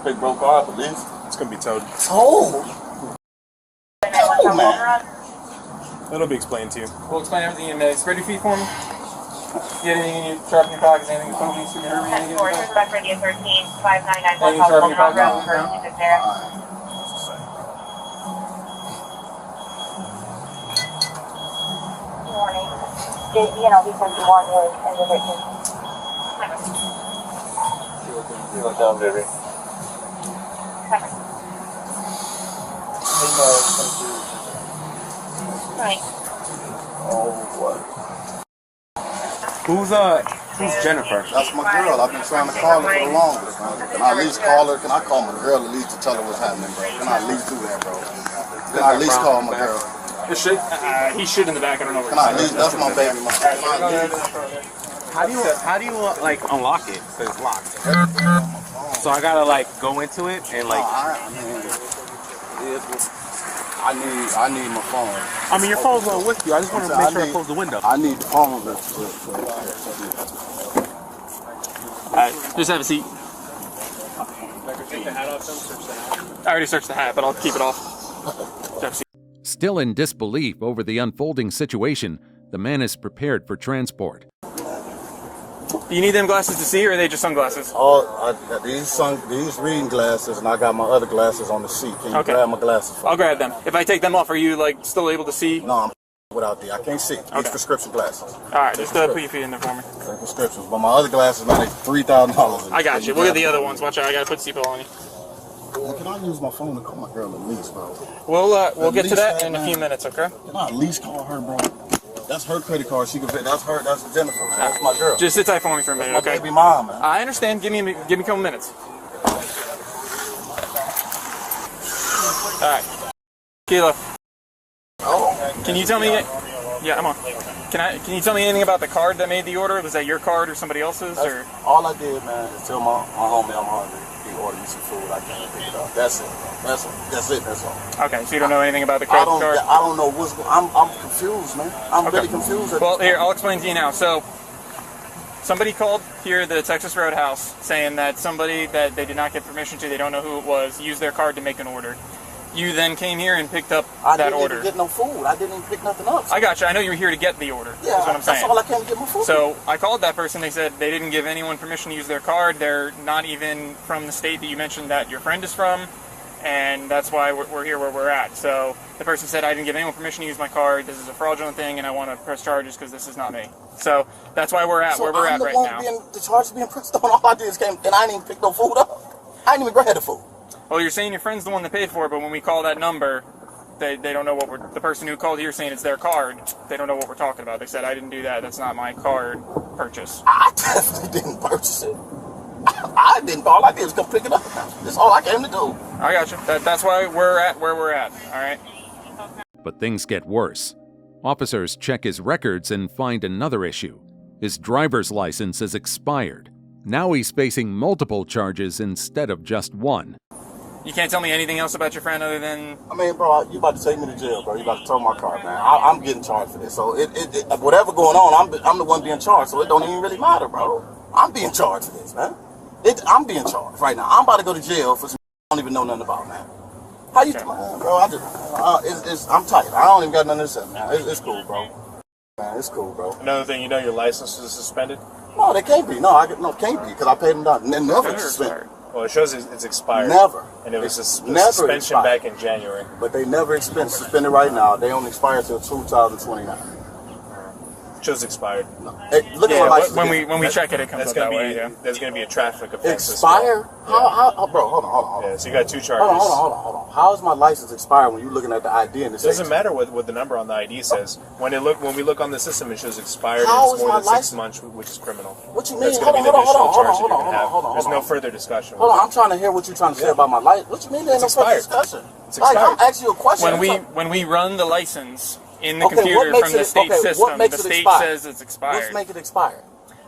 Pick broke car up at least. It's gonna be towed. Oh! Oh, man. It'll be explained to you. We'll explain everything in minutes. Ready feet for me? You got anything in your truck, in your pockets, anything in your phone, anything in your Ten four, this is back radio 13, 599, Anything in your pocket? Morning. You know, because you want your individual. You went down, baby. Right. Oh, what? Who's Jennifer? That's my girl. I've been trying to call her for the longest, man. Can I at least call her? Can I call my girl at least to tell her what's happening, bro? Can I at least do that, bro? Can I at least call my girl? He's shit in the back. I don't know. Can I at least? That's my baby. How do you like unlock it? Cause it's locked. So I gotta like go into it and like. I need my phone. I mean, your phone's not with you. I just want to make sure I close the window. I need the phone. Alright, just have a seat. I already searched the hat, but I'll keep it off. Just have a seat. Still in disbelief over the unfolding situation, the man is prepared for transport. You need them glasses to see, or are they just sunglasses? These reading glasses, and I got my other glasses on the seat. Can you grab my glasses for me? I'll grab them. If I take them off, are you like still able to see? No, I'm without the. I can't see. These prescription glasses. Alright, just put your feet in there for me. They're prescriptions, but my other glasses, man, like $3,000. I got you. We'll get the other ones. Watch out, I gotta put seatbelt on you. Can I use my phone to call my girl at least, bro? We'll get to that in a few minutes, okay? Can I at least call her, bro? That's her credit card. She can. That's her. That's Jennifer. Man. That's my girl. Just sit tight for me for a minute, That's my okay? baby mom, man. I understand. Give me a couple minutes. All right, Kayla. Oh. Can you tell me? Yeah, I'm on. Can you tell me anything about the card that made the order? Was that your card or somebody else's? Or all I did, man, is tell my homie I'm hungry. He ordered me some food. I can't pick it up. That's it. That's it. That's all. Okay, so you don't know anything about the credit card? I don't know what's going on. I'm confused, man. I'm really confused. Well, here, I'll explain to you now. So, somebody called here, the Texas Roadhouse, saying that somebody that they did not get permission to, they don't know who it was, used their card to make an order. You then came here and picked up that order. I didn't get no food. I didn't even pick nothing up. I got you. I know you were here to get the order. Yeah, that's what I'm saying. That's all I came to get my food. So I called that person. They said they didn't give anyone permission to use their card. They're not even from the state that you mentioned that your friend is from, and that's why we're here where we're at. So the person said, I didn't give anyone permission to use my card. This is a fraudulent thing, and I want to press charges because this is not me. So that's why we're at where we're at right now. The charges being pressed on. All I did is came, and I didn't even pick no food up. I didn't even grab the food. Well, you're saying your friend's the one that paid for it, but when we call that number, they don't know what the person who called here saying it's their card, they don't know what we're talking about. They said, I didn't do that. That's not my card purchase. I definitely didn't purchase it. I didn't. All I did was come pick it up. That's all I came to do. I got you. That's why we're at where we're at. All right. But things get worse. Officers check his records and find another issue. His driver's license is expired. Now he's facing multiple charges instead of just one. You can't tell me anything else about your friend other than... I mean, bro, you about to take me to jail, bro. You about to tow my car, man. I'm getting charged for this. So whatever going on, I'm the one being charged. So it don't even really matter, bro. I'm being charged for this, man. I'm being charged right now. I'm about to go to jail for some I don't even know nothing about, man. How you, man, bro? I'm tight. I don't even got nothing to say, man. It's cool, bro. Man, it's cool, bro. Another thing, you know your license is suspended? No, they can't be. No, it can't be because I paid them down. Never suspended. Well, it shows it's expired. Never. And it was a suspension back in January. But they never suspended right now. They only expire till 2029. Shows expired. Hey, look at my license. When we check it, it comes up that way. Yeah. There's going to be a traffic offense. Expire? How, bro? Hold on. Yeah, so you got 2 charges. Hold on. How is my license expired when you're looking at the ID and it doesn't matter what the number on the ID says. When we look on the system, it shows expired. How and it's is more my than 6 months, which is criminal. What you mean? That's going to be the additional charge you're going to have. There's no further discussion. Hold on, I'm trying to hear what you're trying to say about my license. What you mean there's no further discussion? It's expired. I'm asking you a question. When we run the license in the computer from the state system, the state says it's expired. Let's make it expire.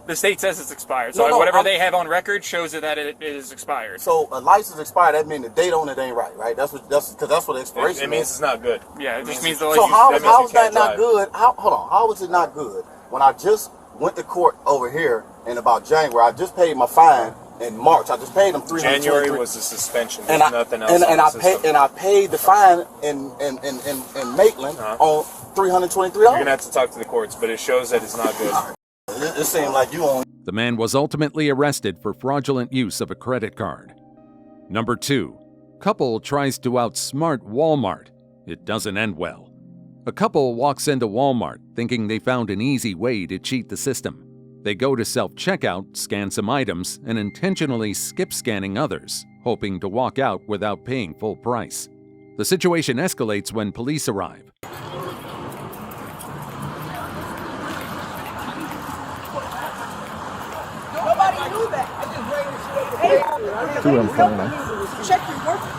The state says it's expired. So whatever they have on record shows that it is expired. So a license expired, that means the date on it ain't right? That's what the expiration It means it's not good. Yeah, it just means the license. So how is that not good? Hold on. How is it not good when I just went to court over here in about January? I just paid my fine in March. I just paid them $323. January was a suspension. And nothing else. And I paid the fine in Maitland on $323. You're gonna have to talk to the courts, but it shows that it's not good. It seems like you only. The man was ultimately arrested for fraudulent use of a credit card. Number 2. Couple tries to outsmart Walmart. It doesn't end well. A couple walks into Walmart thinking they found an easy way to cheat the system. They go to self-checkout, scan some items, and intentionally skip scanning others, hoping to walk out without paying full price. The situation escalates when police arrive. Nobody knew that. I just waited. Two of them coming in. Check your workers.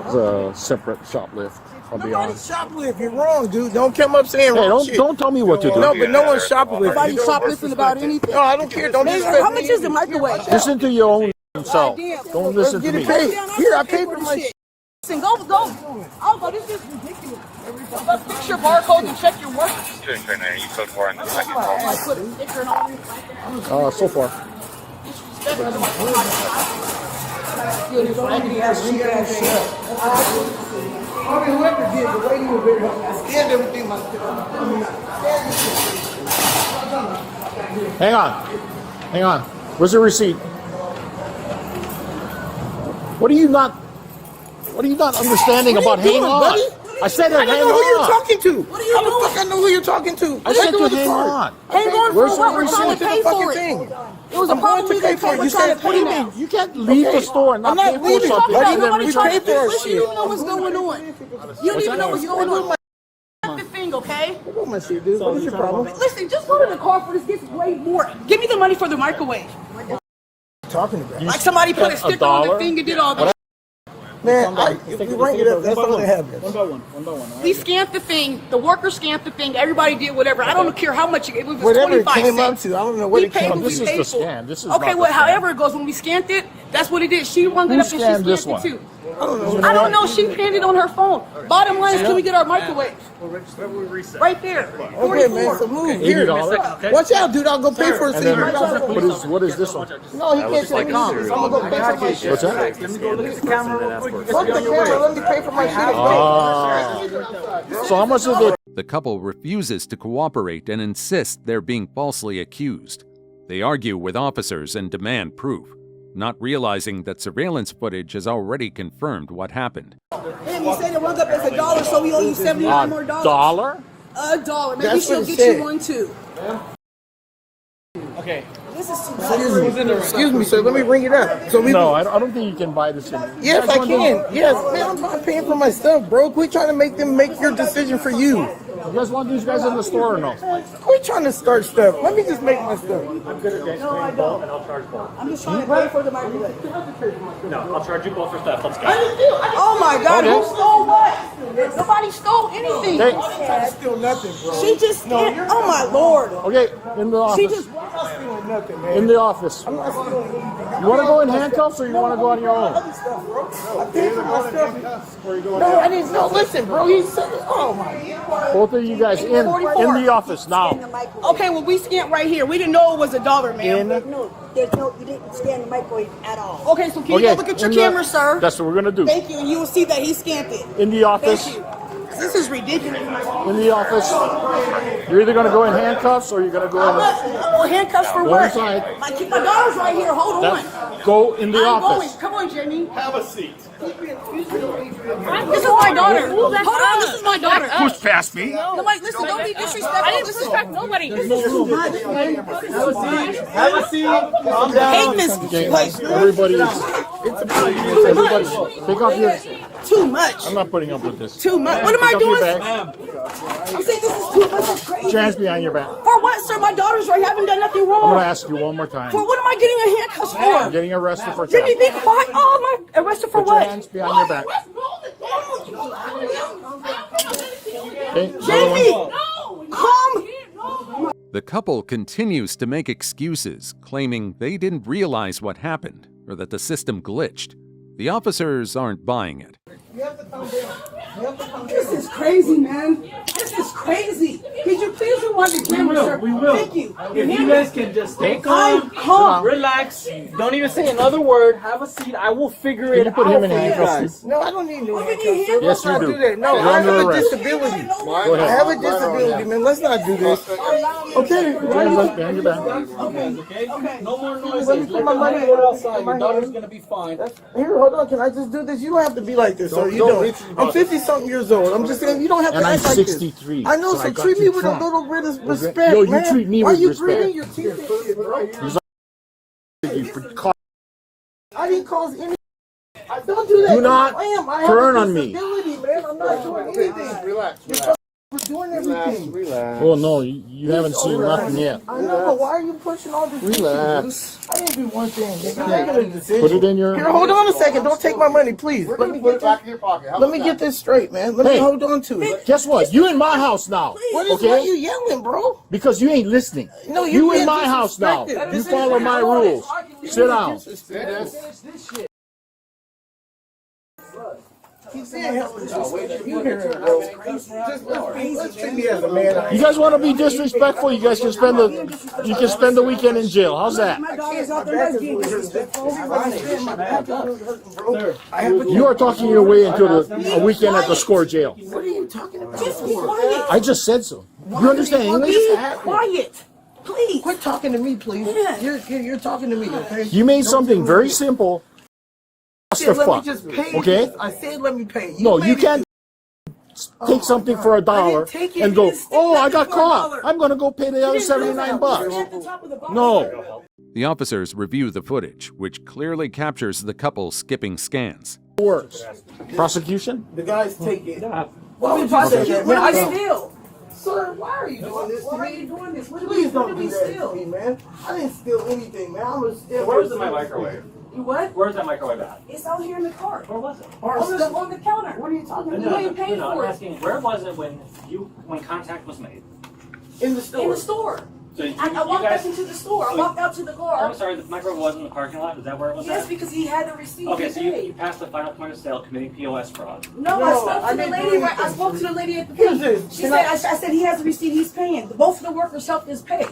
It's a separate shoplift. I'll be honest. Shoplift, you're wrong, dude. Don't come up saying Hey, wrong shit. don't tell me what to do. No, but no one's shoplifting. Nobody shoplifting about anything. No, I don't care. Don't disrespect How much is the microwave? Listen to your own self. Don't listen to me. Here, I paid for my shit. Listen, go. Oh, this is ridiculous. Let's fix your barcode and check your work. You code 4 in the second call. I put a sticker and all this. So far. I mean, whoever did, the lady was very helpful. I scanned everything myself. Hang on. Where's the receipt? What are you not understanding about hang on? Buddy? I said I hang don't know who you're on. talking to. How the fuck I know who you're talking to? I said to hang on. Hang on Where's for what? the We're trying to pay for it. It was a problem we didn't pay. We're trying to pay now. You can't leave the store and not pay for leaving, something. buddy. and then Nobody return paid it. for our You shit. don't even know what's going on. You don't even know what's going on. Check the thing, okay? What my shit, dude? What is your problem? Listen, just go to the car for this gets way more. Give me the money for the microwave. Talking about? Like somebody put a sticker on the thing and did all that. Man, if we rank it up, that's all that happens. One by one. We scanned the thing. The worker scanned the thing. Everybody did whatever. I don't care how much it was. Whatever it 25 came up cents. to, I don't know what We it came paid up what to. This we is paid the for. scan. This is Okay, not well, the however it goes, when we scanned it, that's what it did. She hung it Who up and she scanned scanned this it one? too. I don't know. I don't know. She panned it on her phone. Bottom line is, can we get our microwave? Right there. Okay, man, so move. Here. $80. Watch out, dude. I'll go pay for it. And So then, you what is this one? No, he can't tell me. I'm going to go pay for my shit. What's that? Fuck the camera. Let me pay for my shit. So how much is it? The couple refuses to cooperate and insists they're being falsely accused. They argue with officers and demand proof, not realizing that surveillance footage has already confirmed what happened. And we said it runs up as $1, so we owe you $79 more. $1? $1. Maybe That's she'll what it get said. you one too. Okay. This is too Excuse me, sir. Let me ring it up. So we. No, I don't think you can buy this. Yes, I can. Yes, man. I'm paying for my stuff, bro. Quit trying to make them make your decision for you. You guys want these guys in the store or no? Quit trying to start stuff. Let me just make my stuff. I'm good at that. No, I don't. And I'll charge both. I'm just trying to pay for the microwave. No, I'll charge you both for stuff. Let's go. Oh my God, Okay. who stole what? Nobody stole anything. Hey. Still nothing, bro. She just oh my Lord. Okay, in the She office. just Nothing, man. In the office. I'm not stealing anything. You want to go in handcuffs or you want to go on your own? I paid for my stuff. No, I didn't know. Listen, bro. He said, oh my God. Both of you guys in the office now. okay, well we scanned right here. We didn't know it was $1, ma'am. No, you didn't scan the microwave at all. Okay, so can you go look at your in camera, sir? That's what we're gonna do. Thank you, and you will see that he scanned it. In the office. Thank you. This is ridiculous. In the office. You're either gonna go in handcuffs or you're gonna go in. Well, handcuffs for Go what? inside. My daughter's right here. Hold on. Go in the I'm office. going. Come on, Jamie. Have a seat. This is my daughter. Hold on, this is my daughter. Push past me. No, Mike, listen, don't be disrespectful. I didn't disrespect nobody. This is too much, man. Have a seat. Calm down. Hate this place. Everybody is. Everybody, take off your. Too much. I'm not putting up with this. Too much. What am I Take off your doing? bag. I'm saying this is too much. It's crazy. Put your hands behind your back. For what, sir? My daughter's right. I haven't done nothing I'm going wrong. to ask you one more time. For what am I getting a handcuffs You're for? getting arrested for Jimmy, traffic. be quiet. Oh, am I arrested for Put your what? hands behind your back. Okay, another Jamie, one. come. The couple continues to make excuses, claiming they didn't realize what happened or that the system glitched. The officers aren't buying it. You have to come down. You have to come down. This is crazy, man. This is crazy. Could you please rewind the camera, sir? We will. Thank you. If you guys can just stay I'm calm, calm. relax, don't even say another word, have a seat, I will figure it you put out him in for you handcuffs? guys. No, I don't need no handcuffs. Yes, Let's you not do. that. No, You're I have under a arrest. disability. Go I ahead. have a disability, man. Let's not do this. Okay. Put your hands up behind your back. Okay? No more noises. Let me put my money outside. Your daughter's gonna be fine. Here, hold on. Can I just do this? You don't have to be like this, sir. You don't. I'm 50-something years old. I'm just saying you don't have to And I'm act like this. 63. I know, so so got treat me you with Trump. a little bit of respect, Yo, you man. treat me Why with you respect. gritting your teeth and shit, bro? I didn't cause any. Don't do that. Do not I turn have a on me. disability, man. I'm not doing anything. Relax. We're doing everything. Relax. Oh, no, you haven't seen nothing yet. I know, but why are you pushing all this? Relax. I didn't do one thing. Nigga. I made a decision. Put it in your... Here, hold on a second. Don't take my money, please. We're Let gonna me put get it back this. in your pocket. How Let me about get that? this straight, man. Let me hold on to it. Guess what? You in my house now. What is why you yelling, bro? Because you ain't listening. No, you being in my house now. disrespected. You This follow is- my rules. Sit down. Keep saying health insurance. You hear it, bro. Let's treat me as a man. You guys want to be disrespectful? You guys can spend the weekend in jail. How's that? My daughter's out there being disrespectful. You are talking your way into a weekend at the score jail. What are you talking about? Just be quiet. I just said so. You understand English? Be quiet. Please. Quit talking to me, please. You're talking to me, okay? You made something very simple. I said, let me Fuck. just pay. Okay? I said, let me pay. No, you made it- can't take something for $1 take it. and You go, didn't stick oh, I nothing got for caught. $1. I'm going to go pay the other 79 bucks. No. The officers review the footage, which clearly captures the couple skipping scans. Works. Prosecution? The guys take it. What did you prosecute? say, What man? did I steal? Sir, why are you doing this to Why are me? you doing this? What Please don't did do we that to steal? me, man. I didn't steal anything, man. I was still. Where's my microwave? You what? Where's that microwave at? It's out here in the car. Where was it? On the counter. What are you talking You about? ain't paid No, for I'm it. asking, where was it when contact was made? In the store. In the store. So you, I walked guys, back into the store. I walked out to the Oh, car. I'm sorry, the microwave was in the parking lot? Is that where it was Yes, at? because he had the receipt. Okay, to so pay. you passed the final point of sale committing POS fraud. No, I spoke to the lady. Right, I spoke to the lady at the Here's bank. this. She said, I said he has the receipt. He's paying. Both of the workers helped us pay.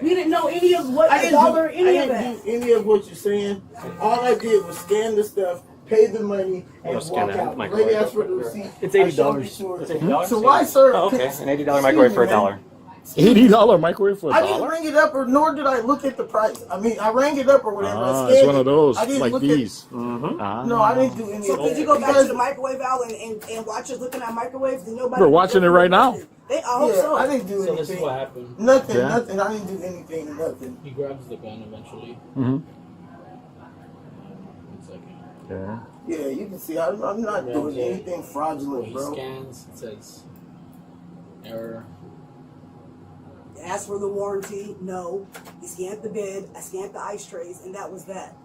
We didn't know any of what I the didn't dollar, do, any I of didn't that. do any of what you're saying. All I did was scan the stuff, pay the money, and walk out. The lady asked for the receipt. It's I $80. showed her to her. It's $80. So why, sir? Oh, okay, an $80 microwave for $1. $80 microwave for I didn't $1? ring it up, or nor did I look at the price. I mean, I rang it up or whatever. I scanned It's one it. of those, I didn't like look these. No, I didn't do any So of could that. you go back to Because- the microwave aisle and watch us looking at microwaves? Then nobody. We're watching it right now. I hope Yeah, so. I didn't do anything. This is what happened. Nothing, Yeah. nothing. I didn't do anything, nothing. He grabs the gun eventually. Mm-hmm. Yeah, you can see I'm not doing anything fraudulent, bro. Scans, it says error. Asked for the warranty. No. He scanned the bed. I scanned the ice trays, and that was that.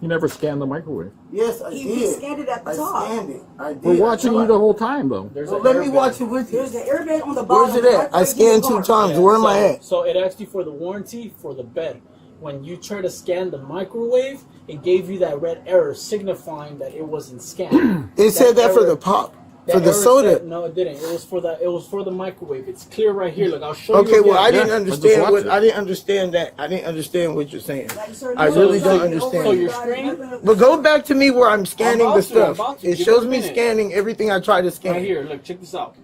You never scanned the microwave. Yes, I He did. scanned it at the I top. scanned it. I did. We're watching you the whole time, though. Well, let me watch it with you. There's the airbed on the bottom. Where's it at? I scanned 2 times. Where am I at? So it asked you for the warranty for the bed. When you try to scan the microwave, it gave you that red error signifying that it wasn't scanned. It said that for the pop, for the error soda. said- no, it didn't. It was for the microwave. It's clear right here. Look, I'll show you. Okay, well, I again. didn't understand what I didn't understand that. I didn't understand what you're saying. I really don't understand. So your screen But go back to me where I'm scanning I'm the about to, I'm stuff. about to. It Give shows it a me minute. scanning everything I try to scan. right here. Look, check this out.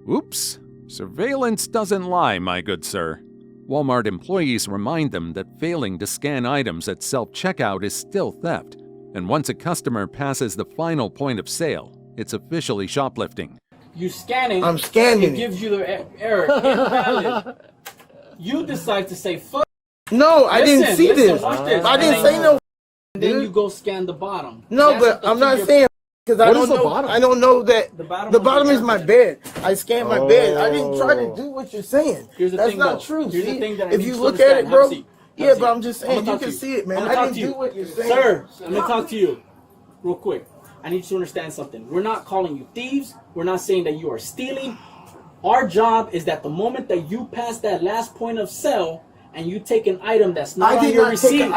Oops. Surveillance doesn't lie, my good sir. Walmart employees remind them that failing to scan items at self-checkout is still theft, and once a customer passes the final point of sale, it's officially shoplifting. You scanning. I'm scanning it. Gives you the error. Invalid. You decide to say fuck. No, I didn't see this. Watch this. I didn't say no. And then you go scan the bottom. No, That's but I'm not saying because I don't know. I don't know that the bottom is my bed. I scanned my bed. I didn't try to do what you're saying. That's not true. Here's the thing that I if need you to look at it, understand. bro. Have a seat. Yeah, but I'm just saying you can see it, man. I didn't do what you're saying. Sir, I'm gonna talk to you real quick. I need you to understand something. We're not calling you thieves. We're not saying that you are stealing. Our job is that the moment that you pass that last point of sale and you take an item that's not on your receipt,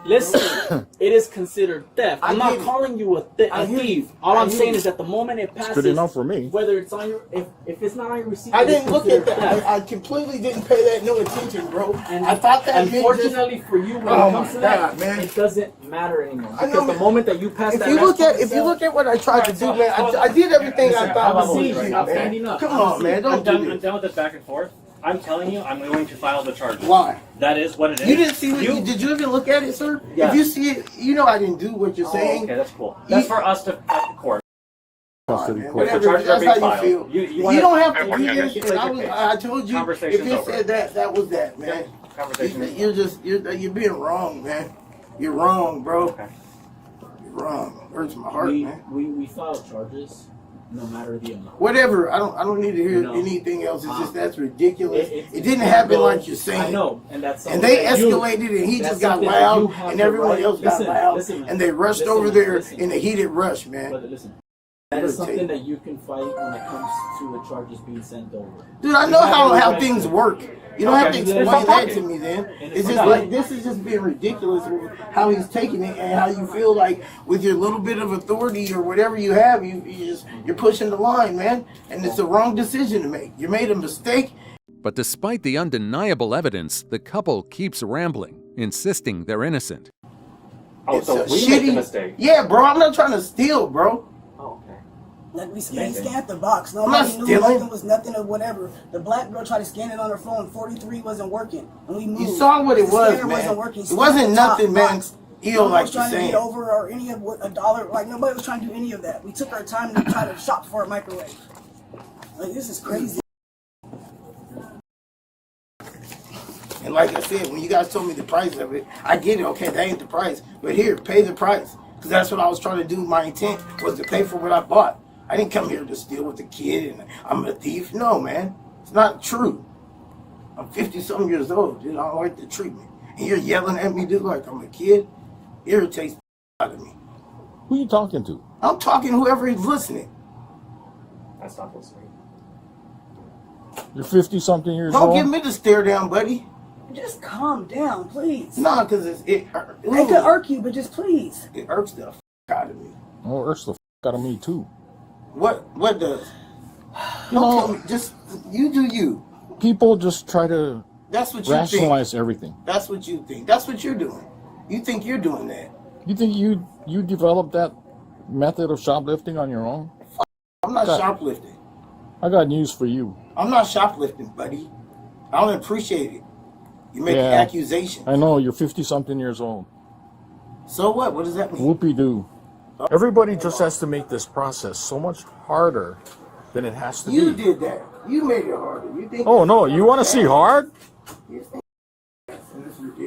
listen, it is considered theft. I'm not calling you a thief. All I'm saying is that the moment it passes, good enough for me. Whether it's on your, if it's not on your receipt, I didn't look at that. I completely didn't pay that no attention, bro. And I thought that. Unfortunately for you, when it comes to that, man, it doesn't matter anymore. Because the moment that you pass that, if you look at what I tried to do, man, I did everything I thought I was doing, man. Come on, man, don't do I'm done with this back and forth. I'm telling you, I'm going to file the charges. Why? That is what it is. You didn't see what did you even look at it, sir? Yeah. If you see it, you know I didn't do what you're saying. Okay, that's cool. That's for us to at the court. Whatever, the charges are being filed. You don't have to do this. I told you, if you said that was that, man. You're being wrong, man. You're wrong, bro. Okay. You're wrong. Hurts my heart, man. We file charges. No matter the amount. Whatever. I don't need to hear anything else. It's just that's ridiculous. It didn't happen like you're saying. I know, and they escalated, and he just got loud, and everyone else got loud, and they rushed over there in a heated rush, man. But listen, that is something that you can fight when it comes to the charges being sent over. Dude, I know how things work. You don't have to explain that to me then. It's just like, this is just being ridiculous with how he's taking it and how you feel like with your little bit of authority or whatever you have, you're pushing the line, man. And it's the wrong decision to make. You made a mistake. But despite the undeniable evidence, the couple keeps rambling, insisting they're innocent. Oh, so we made the mistake. Yeah, bro, I'm not trying to steal, bro. Like we scanned the box. I'm not Nobody knew stealing. nothing was nothing or whatever. The black girl tried to scan it on her phone. 43 wasn't working, and we moved. You saw what it The was, scanner man. wasn't working. It wasn't nothing, man. Ill, like was you're trying to saying. get over or any of what a dollar. Like nobody was trying to do any of that. We took our time to try to shop for a microwave. Like this is crazy. And like I said, when you guys told me the price of it, I get it. Okay, that ain't the price. But here, pay the price. Because that's what I was trying to do. My intent was to pay for what I bought. I didn't come here to steal with the kid and I'm a thief. No, man. It's not true. I'm 50-something years old, dude. I don't like the treatment. And you're yelling at me, dude, like I'm a kid. Irritates the out of me. Who are you talking to? I'm talking to whoever is listening. That's not listening. You're 50-something years Don't old? give me the stare down, buddy. Just calm down, please. No, because it I could irk you, but just please. It irks the out of me. Oh, it irks the out of me, too. What does? You know, tell me, just you do you. People just try to That's what you rationalize think. everything. That's what you think. That's what you're doing. You think you're doing that. You think you developed that method of shoplifting on your own? I'm not shoplifting. I got news for you. I'm not shoplifting, buddy. I don't appreciate it. You make an accusation. I know, you're 50-something years old. So what? What does that mean? Whoopie-doo. Everybody just has to make this process so much harder than it has to be. You did that. You made it harder. You think? Oh, no, you want to see hard?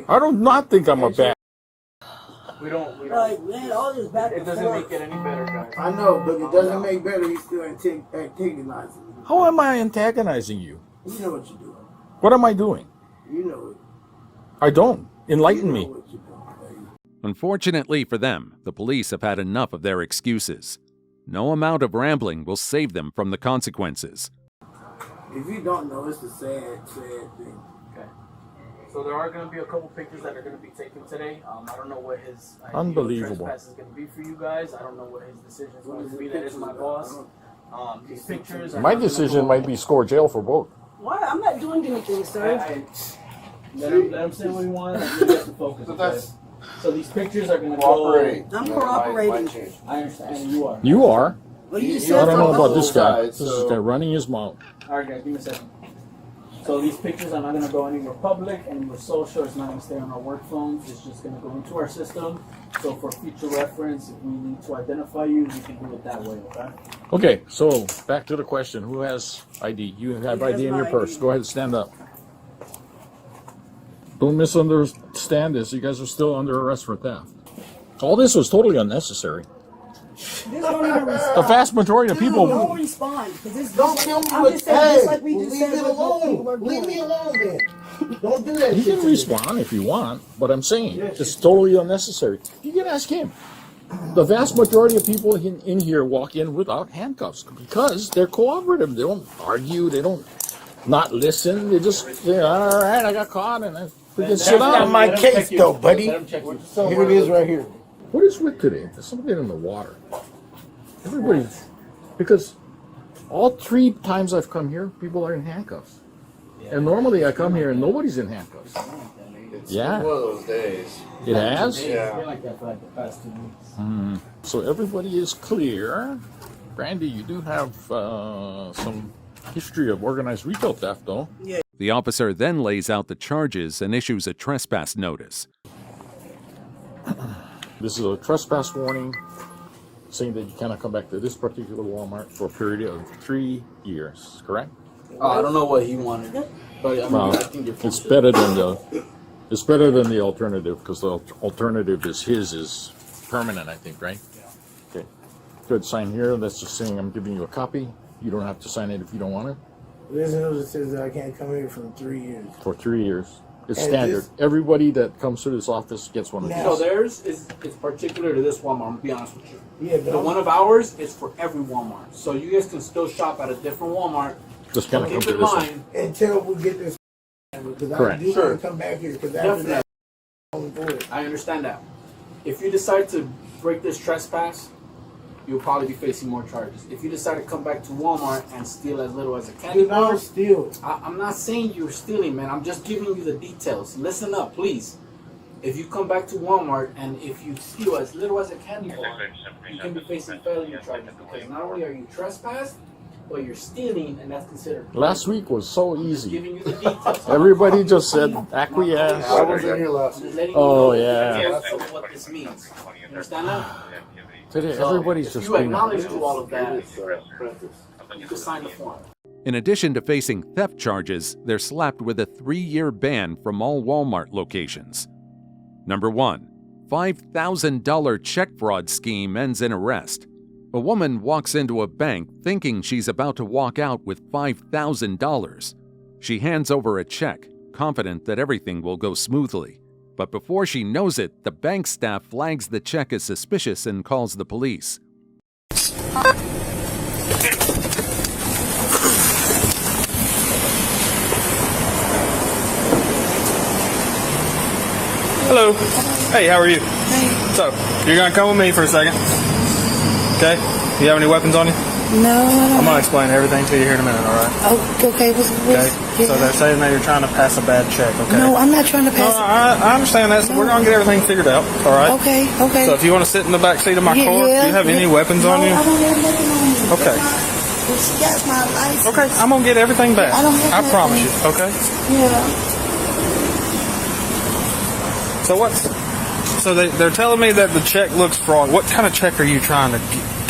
I do not think I'm a bad. We don't. Like, man, all this back and It doesn't make it any better, guys. I know, but it doesn't make better. You still antagonizing me. How am I antagonizing you? You know what you're doing. What am I doing? You know it. I don't. Enlighten me. Unfortunately for them, the police have had enough of their excuses. No amount of rambling will save them from the consequences. If you don't know, it's a sad thing. Okay. So there are going to be a couple pictures that are going to be taken today. I don't know what his Unbelievable. trespass is going to be for you guys. I don't know what his decision is going to be. That is my boss. These pictures. My decision might be score jail for both. Why? I'm not doing anything, sir. Let him say what he wants. I really have to focus. Okay? So these pictures are going to Cooperate. go. I'm cooperating. I understand. You are. You are. Well, you just I don't know about this guy. side, This is the guy running his mouth. All right, guys, give me a second. So these pictures are not going to go anywhere public, anywhere social. It's not going to stay on our work phones. It's just going to go into our system. So for future reference, if we need to identify you, we can do it that way, okay? Okay, so back to the question. Who has ID? You have ID in your purse. Go ahead and stand up. Don't misunderstand this. You guys are still under arrest for theft. All this was totally unnecessary. The vast majority of people... Don't respond. Don't kill me with hey, leave it alone. Leave me alone, then. Don't do that. You can respond if you want, but I'm saying it's totally unnecessary. You can ask him. The vast majority of people in here walk in without handcuffs because they're cooperative. They don't argue. They don't not listen. They just say, all right, I got caught, and I forget sit down. That's not my case, though, buddy. Here it is right here. What is with today? There's something in the water. Everybody, because all 3 times I've come here, people are in handcuffs. And normally I come here and nobody's in handcuffs. It's Yeah. one of those days. It has? It's been like that for like the past 2 weeks. So everybody is clear. Brandy, you do have some history of organized retail theft, though. Yeah. The officer then lays out the charges and issues a trespass notice. This is a trespass warning saying that you cannot come back to this particular Walmart for a period of 3 years, correct? I don't know what he wanted, but I mean, I think it's better than the alternative because the alternative is permanent, I think, right? Okay. Good. Sign here. That's just saying I'm giving you a copy. You don't have to sign it if you don't want it. There's a notice that says that I can't come here for 3 years. For 3 years. It's And standard. Everybody that comes to this office gets one of these. So theirs is particular to this Walmart. I'm gonna be honest with you. Yeah, but the one of ours is for every Walmart. So you guys can still shop at a different Walmart. Just kind of come keep to in this mind until we get this. Because Correct. I do Sure. want to come back here because after that, I'm bored. I understand that. If you decide to break this trespass, you'll probably be facing more charges. If you decide to come back to Walmart and steal as little as a candy Dude, I bar, don't steal. I'm not saying you're stealing, man. I'm just giving you the details. Listen up, please. If you come back to Walmart and if you steal as little as a candy bar, you can be facing felony charges because not only are you trespassed, but you're stealing, and that's considered. Last week was so easy. Giving you the details. Everybody just said acquiesce. I wasn't here last week. Oh, yeah. What this means. You understand that? Today, So, everybody's if just you being acknowledge to all of that, you can sign the form. In addition to facing theft charges, they're slapped with a 3-year ban from all Walmart locations. Number 1. $5,000 check fraud scheme ends in arrest. A woman walks into a bank thinking she's about to walk out with $5,000. She hands over a check, confident that everything will go smoothly. But before she knows it, the bank staff flags the check as suspicious and calls the police. Hello. Hey, how are you? Hey. So, you're gonna come with me for a second. Okay? You have any weapons on you? No, I don't. I'm gonna explain everything to you here in a minute, alright? Oh, okay. Okay? So they're saying that you're trying to pass a bad check, okay? No, I'm not trying to pass. No, I understand that, so we're gonna get everything figured out, alright? Okay, okay. So if you want to sit in the back seat of my car, do you have any weapons on you? I don't have nothing on me. Okay. Well, she got my license. Okay, I'm gonna get everything back. I don't have I promise you, nothing. okay? Yeah. So so they're telling me that the check looks fraud. What kind of check are you trying to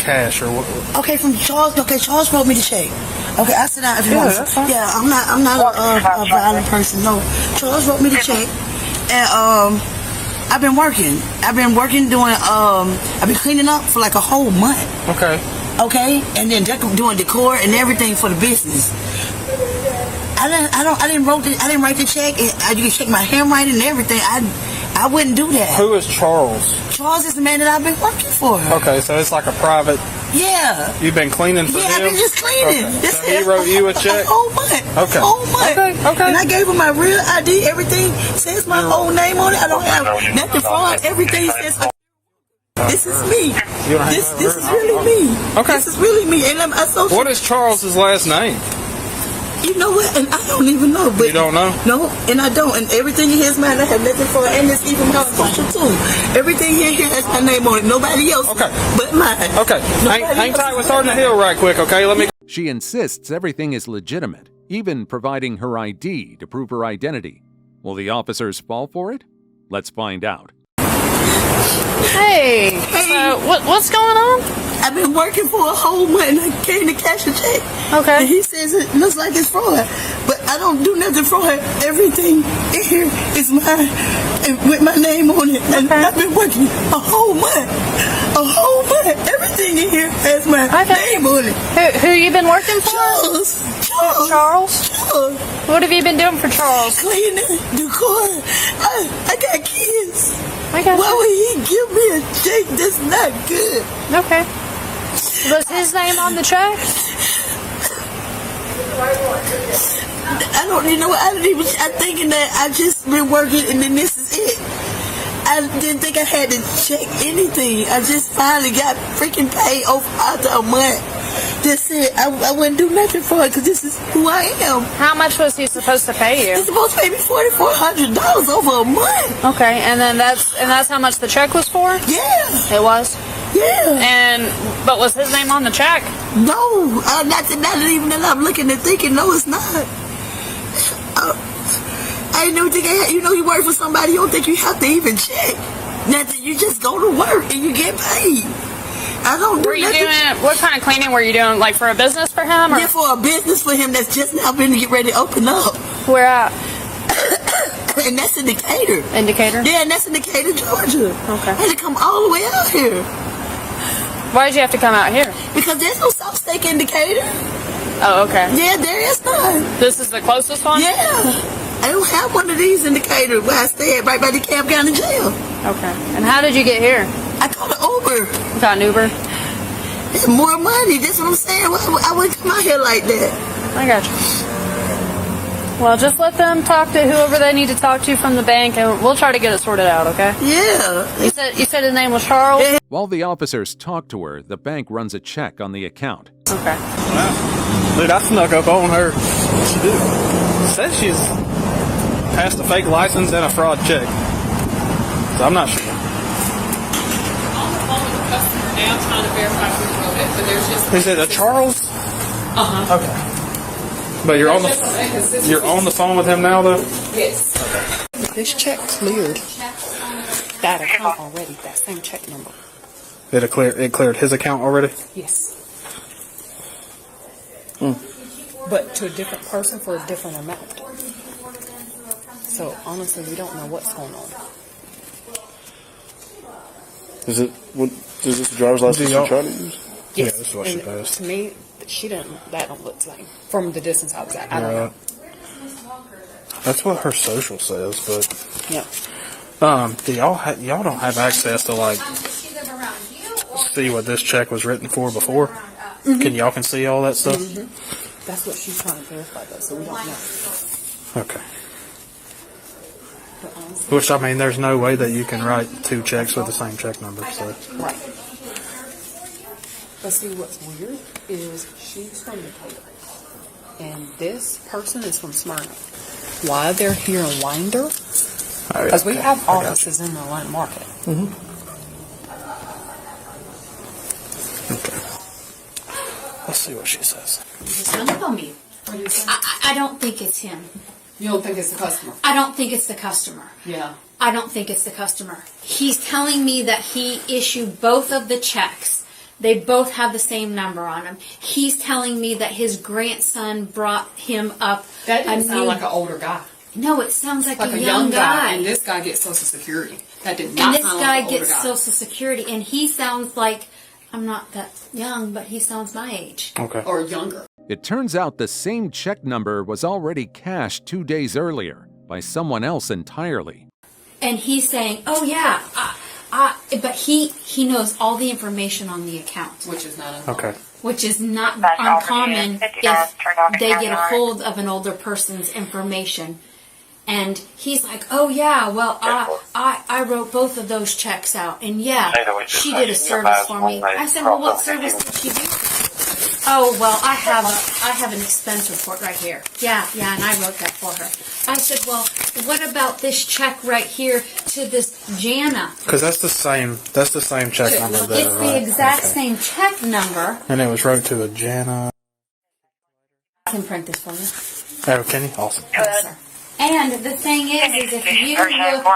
cash or what? Okay, from Charles. Okay, Charles wrote me the check. Okay, I sit down if you want. that's fine. Yeah, I'm not a violent person. No, Charles wrote me the check, and I've been working doing I've been cleaning up for like a whole month. Okay. Okay, and then doing decor and everything for the business. I didn't write the check. And you can check my handwriting and everything. I wouldn't do that. Who is Charles? Charles is the man that I've been working for. Okay, so it's like a private. Yeah. You've been cleaning for him? Yeah, I've been just cleaning. Okay. So he wrote you a check? A whole month. Okay. A whole month. Okay. And I gave him my real ID. Everything says my whole name on it. I don't have nothing fraud. Everything says. This is me. This is really me. Okay. This is really me. And I'm associated. What is Charles's last name? You know what? And I don't even know. But you don't know? No, and I don't. And everything in his mind, I have nothing for. And it's even my social too. Everything here has my name on it. Nobody else. Okay. But mine. Okay. Hang tight with Sergeant Hill right quick, okay? Let me. She insists everything is legitimate, even providing her ID to prove her identity. Will the officers fall for it? Let's find out. Hey, so what's going on? I've been working for a whole month and I came to cash a check. Okay. And he says it looks like it's fraud. But I don't do nothing fraud. Everything in here is mine and with my name on it. And I've been working a whole month. A whole month. Everything in here has my name on it. Who you been working for? Charles. What have you been doing for Charles? Cleaning the car. I got kids. I got Why would he give me a check that's not good? Okay. Was his name on the check? I don't even know. I'm thinking that I just been working and then this is it. I didn't think I had to check anything. I just finally got freaking paid after a month. That's it. I wouldn't do nothing for it because this is who I am. How much was he supposed to pay you? He's supposed to pay me $4,400 over a month. Okay, and then that's how much the check was for? Yeah. It was? Yeah. But was his name on the check? No. Not even that I'm looking and thinking, no, it's not. I didn't even think you work for somebody, you don't think you have to even check. Nothing. You just go to work and you get paid. I don't do nothing. What kind of cleaning were you doing? Like for a business for him? Or? Yeah, for a business for him that's just now been to get ready to open up. Where at? And that's in Decatur. In Decatur? Yeah, and that's in Decatur, Georgia. Okay. I had to come all the way out here. Why did you have to come out here? Because there's no South Steak in Decatur. Oh, okay. Yeah, there is none. This is the closest one? Yeah. I don't have one of these in Decatur where I stay at, right by the Camp County Jail. Okay. And how did you get here? I called an Uber. You got an Uber? It's more money. That's what I'm saying. I wouldn't come out here like that. I got you. Well, just let them talk to whoever they need to talk to from the bank, and we'll try to get it sorted out, okay? Yeah. You said his name was Charles? Yeah. While the officers talk to her, the bank runs a check on the account. Okay. Wow. Dude, I snuck up on her. She did. Said she's passed a fake license and a fraud check. So I'm not sure. On the phone with the customer now trying to verify who wrote it, but there's just... Is it a Charles? Uh-huh. Okay. But you're on the phone with him now, though? Yes. This check cleared that account already, that same check number. It cleared his account already? Yes. But to a different person for a different amount. So honestly, we don't know what's going on. Is this the driver's license you trying to use? Yes. Yeah, this is what she passed. To me, that don't look like from the distance I was at. I don't know. That's what her social says, but yeah. Do y'all don't have access to like see what this check was written for before? Mm-hmm. Y'all can see all that stuff? Mm-hmm. That's what she's trying to verify, though, so we don't know. Okay. Which, I mean, there's no way that you can write two checks with the same check number, so. Right. But see, what's weird is she's from Decatur, and this person is from Smyrna. Why they're here in Winder? Because we have offices in the Atlanta market. Mm-hmm. Let's see what she says. Hung up on me. I don't think it's him. You don't think it's the customer? I don't think it's the customer. Yeah. I don't think it's the customer. He's telling me that he issued both of the checks. They both have the same number on them. He's telling me that his grandson brought him up. That doesn't sound like an older guy. No, it sounds like a young guy. And this guy gets Social Security. That did And not this sound guy like an older gets guy. Social Security, and he sounds like, I'm not that young, but he sounds my age. Okay. Or younger. It turns out the same check number was already cashed 2 days earlier by someone else entirely. And he's saying, oh yeah, but he knows all the information on the account. Which is not uncommon. Okay. Which is not uncommon if they get a hold of an older person's information. And he's like, oh yeah, well, I wrote both of those checks out. And yeah, she did a service for me. I said, well, what service did she do? Oh, well, I have an expense report right here. Yeah, and I wrote that for her. I said, well, what about this check right here to this Jana? Because that's the same check number. It's the exact same check number. And it was wrote to a Jana. I can print this for you. Oh, can you? Awesome. And the thing is if you look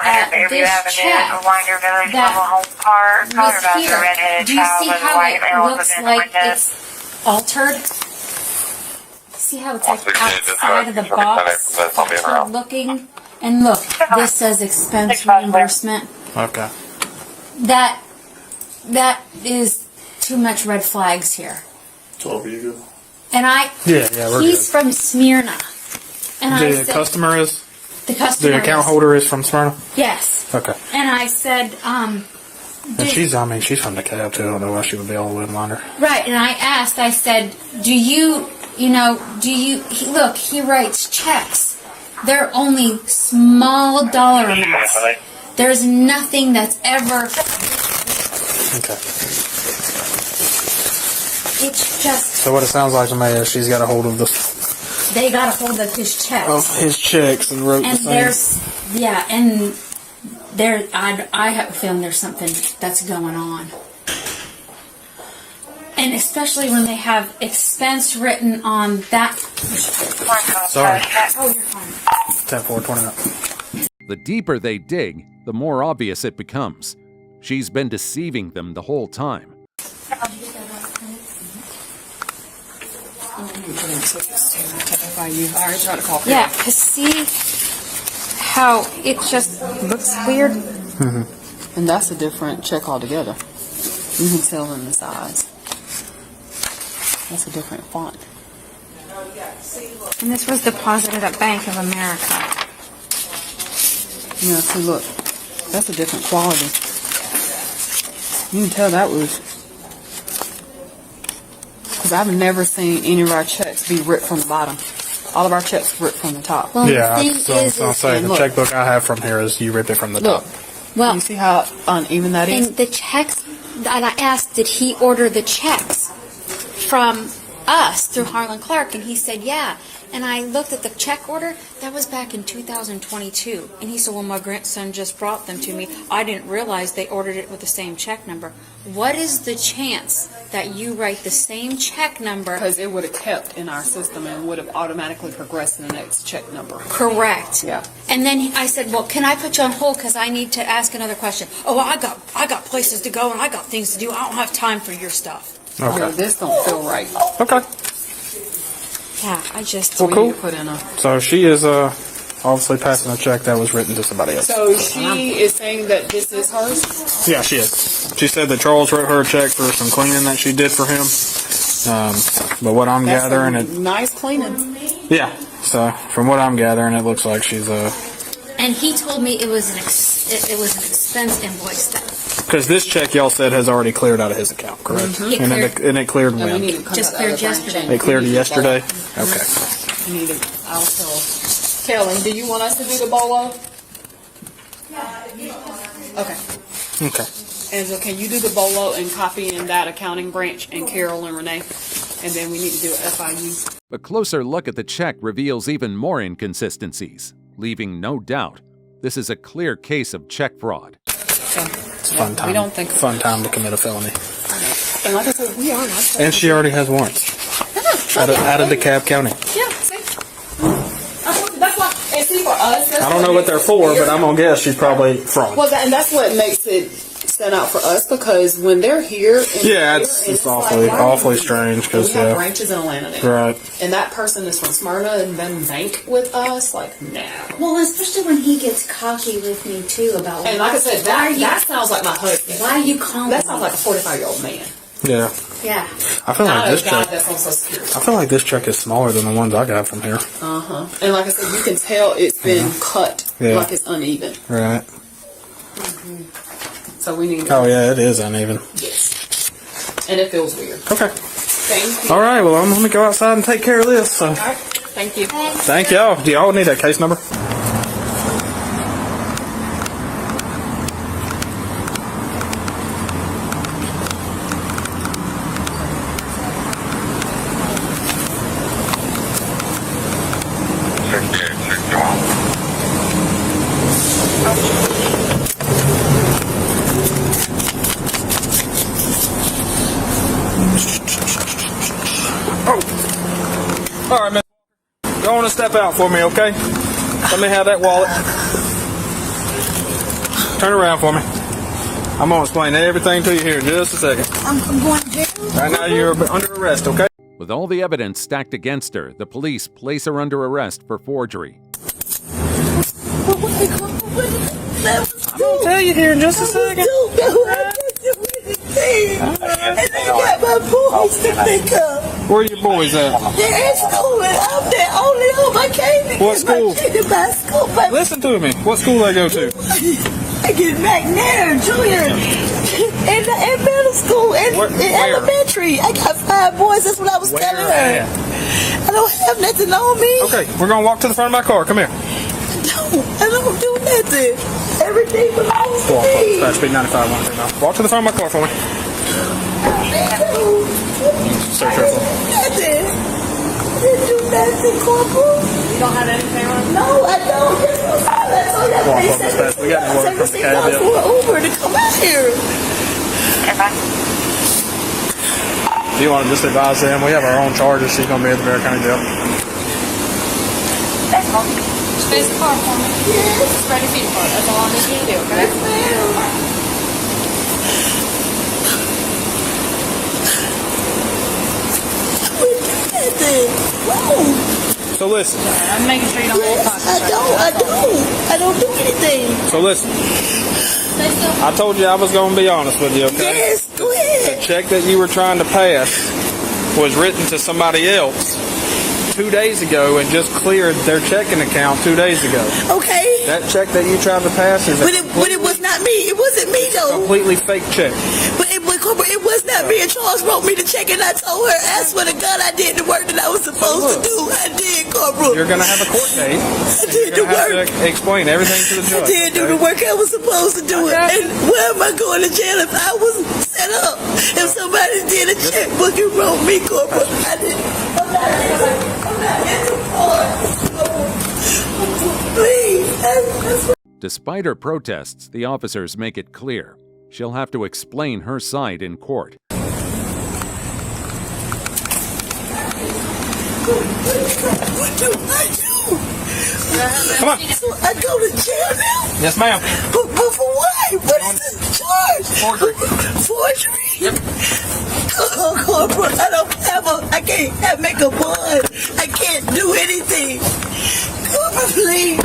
at this check that was here, do you see how it looks like it's altered? See how it's like outside of the box, altered looking? And look, this says expense reimbursement. Okay. That is too much red flags here. 12 you go. And he's from Smyrna. And The customer is? The customer The account holder is from Smyrna? Yes. Okay. And I said, And she's from DeKalb too. I don't know why she would be all the way in Winder. right, and I asked, I said, look, he writes checks. They're only small dollar amounts. There's nothing that's ever... Okay. It's just... So what it sounds like to me is she's got a hold of They got a hold of his checks. his checks and wrote And the there's... Yeah, and there... I have a feeling there's something that's going on. And especially when they have expense written on that... Sorry. Oh, you're fine. 10-4-29. The deeper they dig, the more obvious it becomes. She's been deceiving them the whole time. Yeah, because see how it just looks weird? And that's a different check altogether. You can tell in the size. That's a different font. And this was deposited at Bank of America. Yeah, see, look. That's a different quality. You can tell that was... Because I've never seen any of our checks be ripped from the bottom. All of our checks ripped from the top. Well, Yeah, the thing I'll say the look. checkbook I have from here is you ripped it from the Look. top. Well, you see how uneven that is? And the checks, and I asked, did he order the checks from us through Harlan Clark? And he said, yeah. And I looked at the check order. That was back in 2022. And he said, well, my grandson just brought them to me. I didn't realize they ordered it with the same check number. What is the chance that you write the same check number? Because it would have kept in our system and would have automatically progressed to the next check number. Correct. Yeah. And then I said, well, can I put you on hold because I need to ask another question? Oh, I got places to go and I got things to do. I don't have time for your stuff. Okay. Yeah, this don't feel right. Okay. Yeah, I just... Well, cool. Put in a... So she is obviously passing a check that was written to somebody else. So she is saying that this is hers? Yeah, she is. She said that Charles wrote her a check for some cleaning that she did for him. But what I'm That's gathering... nice cleaning. Yeah. So from what I'm gathering, it looks like she's... And he told me it was an expense invoice that... Because this check y'all said has already cleared out of his account, correct? Mm-hmm. And it cleared when? Just cleared yesterday. It cleared yesterday? Okay. You need to... I'll tell Kelly, do you want us to do the bolo? Okay. Okay. Angela, can you do the bolo and copy in that accounting branch and Carol and Renee? And then we need to do FIU. A closer look at the check reveals even more inconsistencies, leaving no doubt this is a clear case of check fraud. It's a fun time. We don't think... Fun time to commit a felony. And like I said, we are not... And she already has warrants. Out of DeKalb County. Yeah, see? That's why... And see, for us... I don't know what they're for, but I'm going to guess she's probably fraud. Well, and that's what makes it stand out for us, because when they're here... It's awfully strange. Because we have branches in Atlanta now. Right. And that person is from Smyrna and then bank with us, like, no. Well, especially when he gets cocky with me, too, about... And like I said, that sounds like my husband. Why are you calling That sounds like a 45-year-old man. Yeah. Yeah. I feel like this check... That's on Social Security. I feel like this check is smaller than the ones I got from here. Uh-huh. And like I said, you can tell it's been cut, like it's uneven. Right. So we need to... Oh, yeah, it is uneven. Yes. And it feels weird. Okay. Thank you. All right, well, I'm going to go outside and take care of this. So. All right. Thank you. Thank y'all. Do y'all need a case number? All right, man. Go on and step step out for me, okay? Let me have that wallet. Turn around for me. I'm going to explain everything to you here in just a second. I'm going to jail. Right now, you're under arrest, okay? With all the evidence stacked against her, the police place her under arrest for forgery. I'm going to tell you here in just a second. And they got my boys to pick up. Where are your boys at? They're in school and I'm the only home I came to What get school? my kid to my school. Listen to me. What school they go to? I get McNair, junior, in middle school, and in elementary. I got 5 boys. That's what I was telling her. I don't have nothing on me. Okay, we're going to walk to the front of my car. Come here. No, I don't do nothing. Everything belongs to me. Fast speed 95 now. Walk to the front of my car for me. Search her phone. Nothing. I didn't do nothing, Corporal. You don't have anything on? No, I don't. We got more from the cab. For Uber to come out here. Do you want to just advise them? We have our own charges. She's going to be at the Bear County Jail. Space the car for me. Yes. It's ready for you to park. That's all I need you to do, okay? Yes, ma'am. So listen. I'm making sure you don't hold pockets. I don't do anything. So listen. I told you I was going to be honest with you, okay? Yes, go ahead. The check that you were trying to pass was written to somebody else 2 days ago and just cleared their checking account 2 days ago. Okay. That check that you tried to pass is But it was not me. It wasn't me, though. completely fake check. But it was not me. And Charles wrote me the check, and I told her, I swear to God, I did the work that I was supposed to do. I did, Corporal. You're going to have a court date. I did the work. Have to explain everything to the judge. I did do the work I was supposed to do. And where am I going to jail if I was set up? If somebody did a checkbook and wrote me, Corporal, I didn't. I'm not in the court. Please. Despite her protests, the officers make it clear she'll have to explain her side in court. What do I do? Come on. So I go to jail now? Yes, ma'am. But for what? What is the charge? Forgery? Yep. Oh, Corporal, I can't make a bond. I can't do anything. Corporal, please.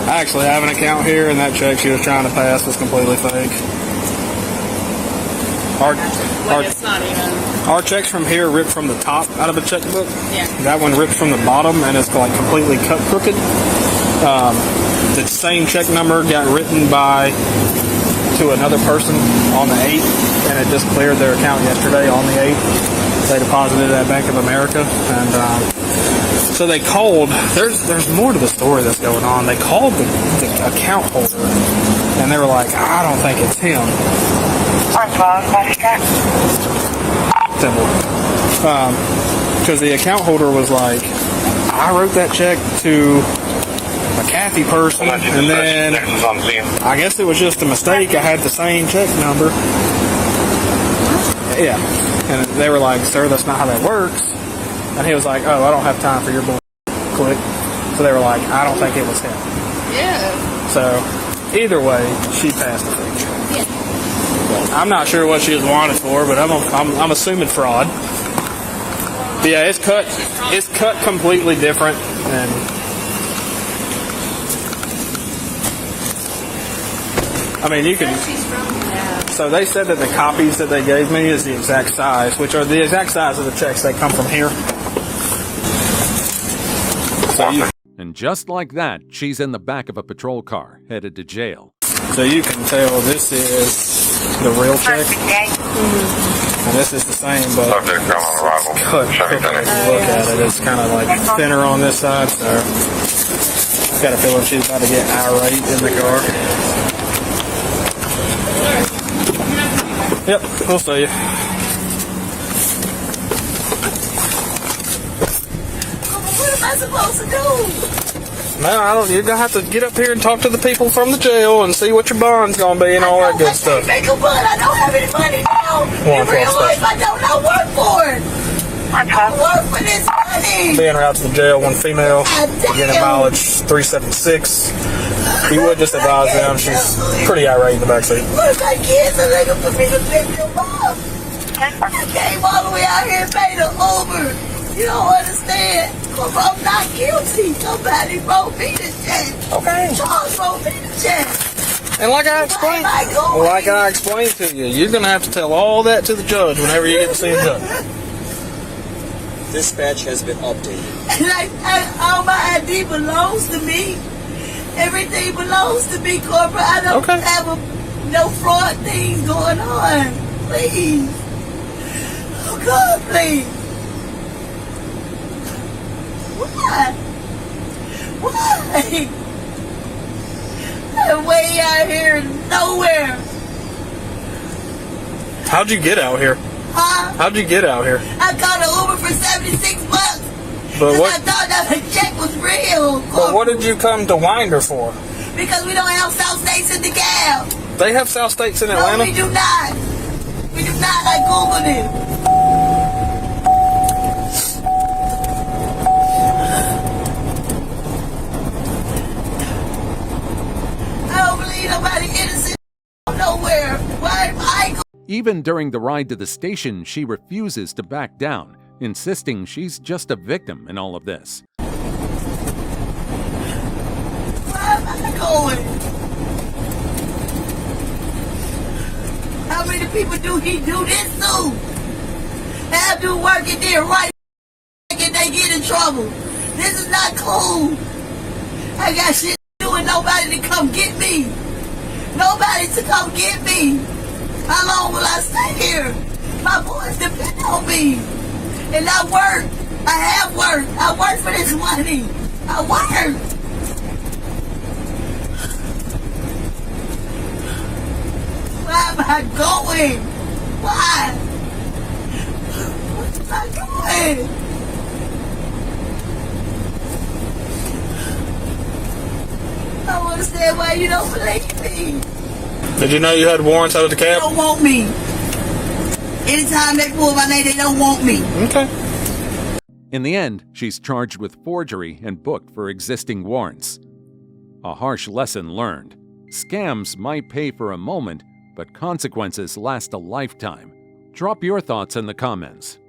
I actually have an account here, and that check she was trying to pass was completely fake. Our checks from here ripped from the top out of a checkbook. Yeah. That one ripped from the bottom, and it's like completely cut crooked. The same check number got written to another person on the 8th, and it just cleared their account yesterday on the 8th. They deposited it at Bank of America, and so they called. There's more to the story that's going on. They called the account holder, and they were like, I don't think it's him. Because the account holder was like, I wrote that check to a Kathy person, and then I guess it was just a mistake. I had the same check number. Yeah. And they were like, sir, that's not how that works. And he was like, oh, I don't have time for your bull. Click. So they were like, I don't think it was him. Yeah. So either way, she passed the fake check. Yeah. I'm not sure what she was wanted for, but I'm assuming fraud. But yeah, it's cut completely different, and I mean you can. So they said that the copies that they gave me is the exact size, which are the exact size of the checks that come from here. And just like that, she's in the back of a patrol car, headed to jail. So you can tell this is the real check. And this is the same, but it's cut. If you look at it, it's kind of like thinner on this side, so I've got a feeling she's about to get irate in the car. Yep, we'll see you. What am I supposed to do? No, I don't. You're gonna have to get up here and talk to the people from the jail and see what your bond's gonna be and all that good stuff. Make a bond. I don't have any money now. In real life, I don't work for it. I work for this money. Being out to the jail, one female, beginning mileage 376. You would just advise them. She's pretty irate in the backseat. What if my kids are looking for me to pick them up? I came all the way out here and paid an Uber. You don't understand. I'm not guilty. Somebody wrote me the check. Okay. Charles wrote me the check. And like I explained to you, you're gonna have to tell all that to the judge whenever you get to see a judge. Dispatch has been updated. All my ID belongs to me. Everything belongs to me, corporate. I don't have no fraud things going on. Please. Oh God, please. Why? Why? I'm way out here in nowhere. How'd you get out here? Huh? How'd you get out here? I got an Uber for $76. But what? I thought that the check was real. But what did you come to Winder for? Because we don't have South States in the cab. They have South States in Atlanta? No, we do not. We do not. I Googled it. I don't believe nobody innocent nowhere. Why am I going? Even during the ride to the station, she refuses to back down, insisting she's just a victim in all of this. Where am I going? How many people do he do this to? Have to work in there right and they get in trouble. This is not cool. I got shit to do and nobody to come get me. Nobody to come get me. How long will I stay here? My boys depend on me. And I work. I have work. I work for this money. I work. Where am I going? Why? Where am I going? I don't understand why you don't believe me. Did you know you had warrants out of the cab? They don't want me. Anytime they pull my name, they don't want me. Okay. In the end, she's charged with forgery and booked for existing warrants. A harsh lesson learned. Scams might pay for a moment, but consequences last a lifetime. Drop your thoughts in the comments.